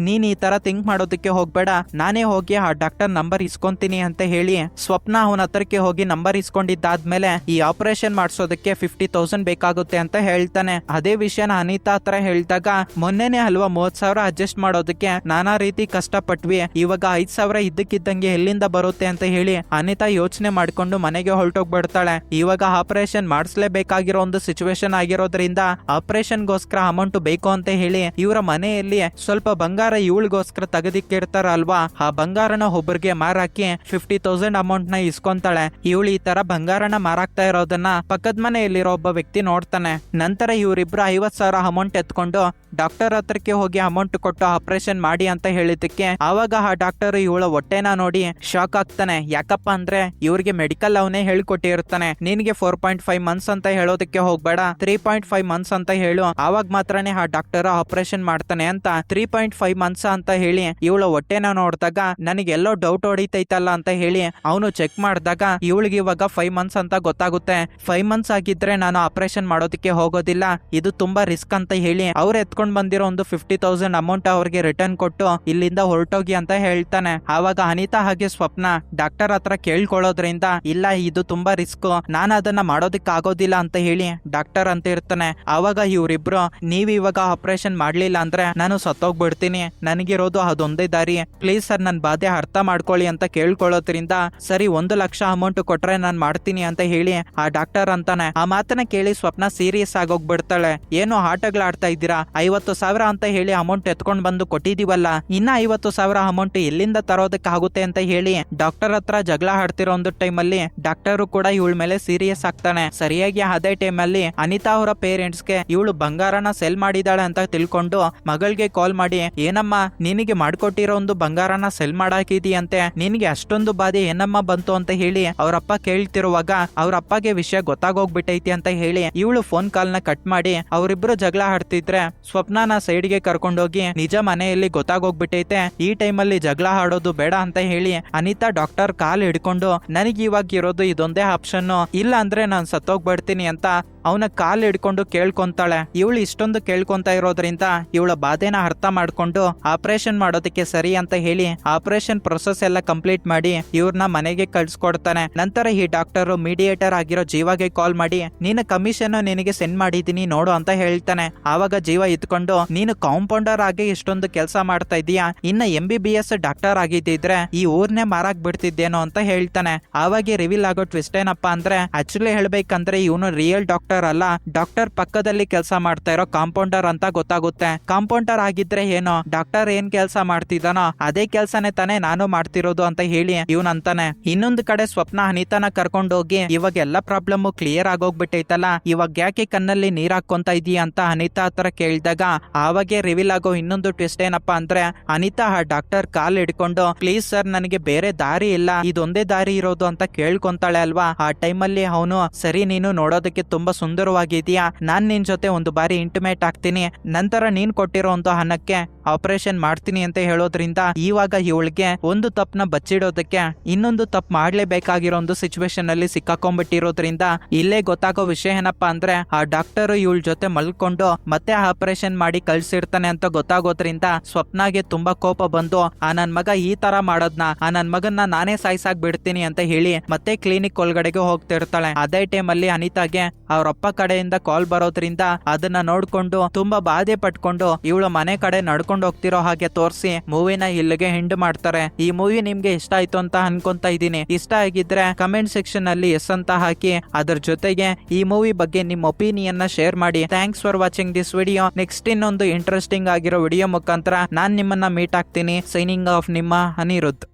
ನೀನ್ ಈ ತರ ಥಿಂಕ್ ಮಾಡೋದಕ್ಕೆ ಹೋಗ್ಬೇಡ, ನಾನೇ ಹೋಗಿ ಆ ಡಾಕ್ಟರ್ ನಂಬರ್ ಇಸ್ಕೊಂತೀನಿ ಅಂತ ಹೇಳಿ ಸ್ವಪ್ನ ಅವನ ಹತ್ರಕ್ಕೆ ಹೋಗಿ ನಂಬರ್ ಇಸ್ಕೊಂಡಿದ್ದಾದ್ಮೇಲೆ ಈ ಆಪರೇಷನ್ ಮಾಡಿಸೋದಕ್ಕೆ 50,000 ಬೇಕಾಗುತ್ತೆ ಅಂತ ಹೇಳ್ತಾನೆ. ಅದೇ ವಿಷಯನ ಅನಿತಾ ಹತ್ರ ಹೇಳಿದಾಗ ಮೊನ್ನೆನೆ ಅಲ್ವಾ 30,000 ಅಡ್ಜಸ್ಟ್ ಮಾಡೋದಕ್ಕೆ ನಾನಾ ರೀತಿ ಕಷ್ಟಪಟ್ವಿ, ಇವಾಗ 5,000 ಇದ್ದಕ್ಕಿದ್ದಂಗೆ ಎಲ್ಲಿಂದ ಬರುತ್ತೆ ಅಂತ ಹೇಳಿ ಅನಿತಾ ಯೋಚನೆ ಮಾಡ್ಕೊಂಡು ಮನೆಗೆ ಹೊರಟೋಗ್ಬಿಡ್ತಾಳೆ. ಇವಾಗ ಆಪರೇಷನ್ ಮಾಡಿಸ್ಲೇಬೇಕಾಗಿರೋ ಒಂದು ಸಿಚುವೇಶನ್ ಆಗಿರೋದ್ರಿಂದ ಆಪರೇಷನ್ಗೋಸ್ಕರ ಅಮೌಂಟ್ ಬೇಕು ಅಂತ ಹೇಳಿ ಇವರ ಮನೆಯಲ್ಲಿ ಸ್ವಲ್ಪ ಬಂಗಾರ ಇವಳಿಗೋಸ್ಕರ ತೆಗೆದಿಕ್ಕಿರ್ತಾರಲ್ವಾ, ಆ ಬಂಗಾರನ ಒಬ್ಬರಿಗೆ ಮಾರಾಕಿ 50,000 ಅಮೌಂಟ್ ನ ಇಸ್ಕೊಂತಾಳೆ. ಇವಳು ಈ ತರ ಬಂಗಾರನ ಮಾರಾಕ್ತಾ ಇರೋದನ್ನ ಪಕ್ಕದ ಮನೆಯಲ್ಲಿರೋ ಒಬ್ಬ ವ್ಯಕ್ತಿ ನೋಡ್ತಾನೆ. ನಂತರ ಇವರಿಬ್ರು 50,000 ಅಮೌಂಟ್ ಎತ್ಕೊಂಡು ಡಾಕ್ಟರ್ ಹತ್ರಕ್ಕೆ ಹೋಗಿ ಅಮೌಂಟ್ ಕೊಟ್ಟು ಆಪರೇಷನ್ ಮಾಡಿ ಅಂತ ಹೇಳಿದಕ್ಕೆ ಆವಾಗ ಆ ಡಾಕ್ಟರ್ ಇವಳ ಹೊಟ್ಟೆನ ನೋಡಿ ಶಾಕ್ ಆಗ್ತಾನೆ. ಯಾಕಪ್ಪ ಅಂದ್ರೆ ಇವ್ರಿಗೆ ಮೆಡಿಕಲ್ ಅವನೇ ಹೇಳ್ಕೊಟ್ಟಿರ್ತಾನೆ, ನಿನ್ಗೆ 4.5 ಮಂತ್ಸ್ ಅಂತ ಹೇಳೋದಕ್ಕೆ ಹೋಗ್ಬೇಡ, 3.5 ಮಂತ್ಸ್ ಅಂತ ಹೇಳು, ಆವಾಗ ಮಾತ್ರನೇ ಆ ಡಾಕ್ಟರ್ ಆಪರೇಷನ್ ಮಾಡ್ತಾನೆ ಅಂತ 3.5 ಮಂತ್ಸ್ ಅಂತ ಹೇಳಿ ಇವಳ ಹೊಟ್ಟೆನ ನೋಡಿದಾಗ ನನಗೆಲ್ಲೋ ಡೌಟ್ ಹೊಡಿತೈತಲ್ಲ ಅಂತ ಹೇಳಿ ಅವನು ಚೆಕ್ ಮಾಡಿದಾಗ ಇವಳಿಗೆ ಇವಾಗ 5 ಮಂತ್ಸ್ ಅಂತ ಗೊತ್ತಾಗುತ್ತೆ. 5 ಮಂತ್ಸ್ ಆಗಿದ್ರೆ ನಾನು ಆಪರೇಷನ್ ಮಾಡೋದಕ್ಕೆ ಹೋಗೋದಿಲ್ಲ, ಇದು ತುಂಬಾ ರಿಸ್ಕ್ ಅಂತ ಹೇಳಿ ಅವ್ರು ಎತ್ಕೊಂಡ್ ಬಂದಿರೋ ಒಂದು 50,000 ಅಮೌಂಟ್ ಅವ್ರಿಗೆ ರಿಟರ್ನ್ ಕೊಟ್ಟು ಇಲ್ಲಿಂದ ಹೊರಟೋಗಿ ಅಂತ ಹೇಳ್ತಾನೆ. ಆವಾಗ ಅನಿತಾ ಹಾಗೆ ಸ್ವಪ್ನ ಡಾಕ್ಟರ್ ಹತ್ರ ಕೇಳ್ಕೊಳ್ಳೋದ್ರಿಂದ ಇಲ್ಲ ಇದು ತುಂಬಾ ರಿಸ್ಕ್, ನಾನು ಅದನ್ನ ಮಾಡೋದಕ್ಕೆ ಆಗೋದಿಲ್ಲ ಅಂತ ಹೇಳಿ ಡಾಕ್ಟರ್ ಅಂತ ಇರ್ತಾನೆ. ಆವಾಗ ಇವರಿಬ್ರು ನೀವ್ ಇವಾಗ ಆಪರೇಷನ್ ಮಾಡ್ಲಿಲ್ಲ ಅಂದ್ರೆ ನಾನು ಸತ್ತೋಗ್ಬಿಡ್ತೀನಿ, ನನಗಿರೋದು ಅದೊಂದೇ ದಾರಿ, ಪ್ಲೀಸ್ ಸರ್ ನನ್ ಬಾಧೆ ಅರ್ಥ ಮಾಡ್ಕೊಳ್ಳಿ ಅಂತ ಕೇಳ್ಕೊಳ್ಳೋದ್ರಿಂದ ಸರಿ 1 ಲಕ್ಷ ಅಮೌಂಟ್ ಕೊಟ್ರೆ ನಾನ್ ಮಾಡ್ತೀನಿ ಅಂತ ಹೇಳಿ ಆ ಡಾಕ್ಟರ್ ಅಂತಾನೆ. ಆ ಮಾತನ್ನ ಕೇಳಿ ಸ್ವಪ್ನ ಸೀರಿಯಸ್ ಆಗೋಗ್ಬಿಡ್ತಾಳೆ. ಏನು ಆಟಗಳಾಡ್ತಾ ಇದ್ದೀರಾ, 50,000 ಅಂತ ಹೇಳಿ ಅಮೌಂಟ್ ಎತ್ಕೊಂಡ್ ಬಂದು ಕೊಟ್ಟಿದೀವಲ್ಲ, ಇನ್ನ 50,000 ಅಮೌಂಟ್ ಎಲ್ಲಿಂದ ತರೋದಕ್ಕಾಗುತ್ತೆ ಅಂತ ಹೇಳಿ ಡಾಕ್ಟರ್ ಹತ್ರ ಜಗಳ ಆಡ್ತಿರೋ ಒಂದು ಟೈಮಲ್ಲಿ ಡಾಕ್ಟರ್ ಕೂಡ ಇವಳ ಮೇಲೆ ಸೀರಿಯಸ್ ಆಗ್ತಾನೆ. ಸರಿಯಾಗಿ ಅದೇ ಟೈಮಲ್ಲಿ ಅನಿತಾ ಅವರ ಪೇರೆಂಟ್ಸ್ಗೆ ಇವಳು ಬಂಗಾರನ ಸೆಲ್ ಮಾಡಿದಾಳೆ ಅಂತ ತಿಳ್ಕೊಂಡು ಮಗಳಿಗೆ ಕಾಲ್ ಮಾಡಿ ಏನಮ್ಮ ನಿನಗೆ ಮಾಡ್ಕೊಟ್ಟಿರೋ ಒಂದು ಬಂಗಾರನ ಸೆಲ್ ಮಾಡಾಕಿದೀಯಂತೆ, ನಿನಗೆ ಅಷ್ಟೊಂದು ಬಾಧೆ ಏನಮ್ಮ ಬಂತು ಅಂತ ಹೇಳಿ ಅವ್ರಪ್ಪ ಕೇಳ್ತಿರುವಾಗ ಅವ್ರಪ್ಪಗೆ ವಿಷಯ ಗೊತ್ತಾಗೋಗ್ಬಿಟ್ಟೈತಿ ಅಂತ ಹೇಳಿ ಇವಳು ಫೋನ್ ಕಾಲ್ ನ ಕಟ್ ಮಾಡಿ ಅವರಿಬ್ರು ಜಗಳ ಆಡ್ತಿದ್ರೆ ಸ್ವಪ್ನನ ಸೈಡ್ಗೆ ಕರ್ಕೊಂಡೋಗಿ ನಿಜ ಮನೆಯಲ್ಲಿ ಗೊತ್ತಾಗೋಗ್ಬಿಟ್ಟೈತೆ, ಈ ಟೈಮಲ್ಲಿ ಜಗಳ ಆಡೋದು ಬೇಡ ಅಂತ ಹೇಳಿ ಅನಿತಾ ಡಾಕ್ಟರ್ ಕಾಲ್ ಹಿಡ್ಕೊಂಡು ನನಗೆ ಇವಾಗ ಇರೋದು ಇದೊಂದೇ ಆಪ್ಷನ್, ಇಲ್ಲ ಅಂದ್ರೆ ನಾನ್ ಸತ್ತೋಗ್ಬಿಡ್ತೀನಿ ಅಂತ ಅವನ ಕಾಲ್ ಹಿಡ್ಕೊಂಡು ಕೇಳ್ಕೊಂತಾಳೆ. ಇವಳು ಇಷ್ಟೊಂದು ಕೇಳ್ಕೊಂತ ಇರೋದ್ರಿಂದ ಇವಳ ಬಾಧೆನ ಅರ್ಥ ಮಾಡ್ಕೊಂಡು ಆಪರೇಷನ್ ಮಾಡೋದಕ್ಕೆ ಸರಿ ಅಂತ ಹೇಳಿ ಆಪರೇಷನ್ ಪ್ರೊಸೆಸ್ ಎಲ್ಲ ಕಂಪ್ಲೀಟ್ ಮಾಡಿ ಇವ್ರನ್ನ ಮನೆಗೆ ಕಳ್ಸ್ಕೊಡ್ತಾನೆ. ನಂತರ ಈ ಡಾಕ್ಟರ್ ಮೀಡಿಯೇಟರ್ ಆಗಿರೋ ಜೀವಾಗೆ ಕಾಲ್ ಮಾಡಿ ನೀನು ಕಮಿಷನ್ ನಿನಗೆ ಸೆಂಡ್ ಮಾಡಿದೀನಿ ನೋಡು ಅಂತ ಹೇಳ್ತಾನೆ. ಆವಾಗ ಜೀವ ಇತ್ಕೊಂಡು ನೀನು ಕಾಂಪೌಂಡರ್ ಆಗಿ ಇಷ್ಟೊಂದು ಕೆಲಸ ಮಾಡ್ತಾ ಇದೀಯಾ, ಇನ್ನ MBBS ಡಾಕ್ಟರ್ ಆಗಿದ್ದಿದ್ರೆ ಈ ಊರ್ನೇ ಮಾರಾಕ್ ಬಿಡ್ತಿದ್ದೇನೋ ಅಂತ ಹೇಳ್ತಾನೆ. ಆವಾಗ ರಿವೀಲ್ ಆಗೋ ಟ್ವಿಸ್ಟ್ ಏನಪ್ಪಾ ಅಂದ್ರೆ ಆಕ್ಚುಲಿ ಹೇಳ್ಬೇಕಂದ್ರೆ ಇವನು ರಿಯಲ್ ಡಾಕ್ಟರ್ ಡಾಕ್ಟರ್ ಅಲ್ಲ, ಡಾಕ್ಟರ್ ಪಕ್ಕದಲ್ಲಿ ಕೆಲಸ ಮಾಡ್ತಾ ಇರೋ ಕಾಂಪೌಂಡರ್ ಅಂತ ಗೊತ್ತಾಗುತ್ತೆ. ಕಾಂಪೌಂಡರ್ ಆಗಿದ್ರೆ ಏನೋ ಡಾಕ್ಟರ್ ಏನ್ ಕೆಲಸ ಮಾಡ್ತಿದ್ದಾನೋ ಅದೇ ಕೆಲ್ಸನೇ ತಾನೇ ನಾನು ಮಾಡ್ತಿರೋದು ಅಂತ ಹೇಳಿ ಇವನ್ ಅಂತಾನೆ. ಇನ್ನೊಂದು ಕಡೆ ಸ್ವಪ್ನ ಅನಿತಾನ ಕರ್ಕೊಂಡೋಗಿ ಇವಾಗ ಎಲ್ಲ ಪ್ರಾಬ್ಲಮ್ ಕ್ಲಿಯರ್ ಆಗೋಗ್ಬಿಟ್ಟೈತಲ್ಲ, ಇವಾಗ ಯಾಕೆ ಕಣ್ಣಲ್ಲಿ ನೀರ್ ಹಾಕೊಂತ ಇದೀಯ ಅಂತ ಅನಿತಾ ಹತ್ರ ಕೇಳಿದಾಗ ಆವಾಗೆ ರಿವೀಲ್ ಆಗೋ ಇನ್ನೊಂದು ಟ್ವಿಸ್ಟ್ ಏನಪ್ಪಾ ಅಂದ್ರೆ ಅನಿತಾ ಆ ಡಾಕ್ಟರ್ ಕಾಲ್ ಹಿಡ್ಕೊಂಡು ಪ್ಲೀಸ್ ಸರ್ ನನಗೆ ಬೇರೆ ದಾರಿ ಇಲ್ಲ, ಇದೊಂದೇ ದಾರಿ ಇರೋದು ಅಂತ ಕೇಳ್ಕೊಂತಾಳೆ ಅಲ್ವಾ. ಆ ಟೈಮಲ್ಲಿ ಅವನು ಸರಿ ನೀನು ನೋಡೋದಕ್ಕೆ ತುಂಬಾ ಸುಂದರವಾಗಿದೀಯಾ, ನಾನ್ ನಿನ್ ಜೊತೆ ಒಂದು ಬಾರಿ ಇಂಟಿಮೇಟ್ ಆಗ್ತೀನಿ, ನಂತರ ನೀನ್ ಕೊಟ್ಟಿರೋ ಒಂದು ಹಣಕ್ಕೆ ಆಪರೇಷನ್ ಮಾಡ್ತೀನಿ ಅಂತ ಹೇಳೋದ್ರಿಂದ ಇವಾಗ ಇವಳಿಗೆ ಒಂದು ತಪ್ಪನ ಬಚ್ಚಿಡೋದಕ್ಕೆ ಇನ್ನೊಂದು ತಪ್ಪು ಮಾಡ್ಲೇಬೇಕಾಗಿರೋ ಒಂದು ಸಿಚುವೇಶನ್ ಅಲ್ಲಿ ಸಿಕ್ಕಾಕೊಂಡ್ಬಿಟ್ಟಿರೋದ್ರಿಂದ ಇಲ್ಲೇ ಗೊತ್ತಾಗೋ ವಿಷಯ ಏನಪ್ಪಾ ಅಂದ್ರೆ ಆ ಡಾಕ್ಟರ್ ಇವಳ ಜೊತೆ ಮಲ್ಕೊಂಡು ಮತ್ತೆ ಆಪರೇಷನ್ ಮಾಡಿ ಕಳ್ಸಿರ್ತಾನೆ ಅಂತ ಗೊತ್ತಾಗೋದ್ರಿಂದ ಸ್ವಪ್ನಾಗೆ ತುಂಬಾ ಕೋಪ ಬಂದು ಆ ನನ್ ಮಗ ಈ ತರ ಮಾಡೋದ್ನ, ಆ ನನ್ ಮಗನ್ನ ನಾನೇ ಸಾಯ್ಸಾಕ್ ಬಿಡ್ತೀನಿ ಅಂತ ಹೇಳಿ ಮತ್ತೆ ಕ್ಲಿನಿಕ್ ಒಳಗಡೆಗೆ ಹೋಗ್ತಿರ್ತಾಳೆ. ಅದೇ ಟೈಮ್ ಅಲ್ಲಿ ಅನಿತಾಗೆ ಅವ್ರಪ್ಪ ಕಡೆಯಿಂದ ಕಾಲ್ ಬರೋದ್ರಿಂದ ಅದನ್ನ ನೋಡ್ಕೊಂಡು ತುಂಬಾ ಬಾಧೆ ಪಟ್ಕೊಂಡು ಇವಳು ಮನೆ ಕಡೆ ನಡ್ಕೊಂಡು ಹೋಗ್ತಿರೋ ಹಾಗೆ ತೋರಿಸಿ ಮೂವಿನ ಇಲ್ಲಿಗೆ ಎಂಡ್ ಮಾಡ್ತಾರೆ. ಈ ಮೂವಿ ನಿಮ್ಗೆ ಇಷ್ಟ ಆಯ್ತು ಅಂತ ಅನ್ಕೊಂತ ಇದೀನಿ. ಇಷ್ಟ ಆಗಿದ್ರೆ ಕಮೆಂಟ್ ಸೆಕ್ಷನ್ ಅಲ್ಲಿ ಎಸ್ ಅಂತ ಹಾಕಿ ಅದ್ರ ಜೊತೆಗೆ ಈ ಮೂವಿ ಬಗ್ಗೆ ನಿಮ್ಮ ಒಪಿನಿಯನ್ ನ ಶೇರ್ ಮಾಡಿ. Thanks for watching this video. Next ಇನ್ನೊಂದು ಇಂಟ್ರೆಸ್ಟಿಂಗ್ ಆಗಿರೋ ವಿಡಿಯೋ ಮುಖಾಂತರ ನಾನ್ ನಿಮ್ಮನ್ನ ಮೀಟ್ ಆಗ್ತೀನಿ. ಸೈನಿಂಗ್ ಆಫ್ ನಿಮ್ಮ ಅನಿರುದ್ಧ್.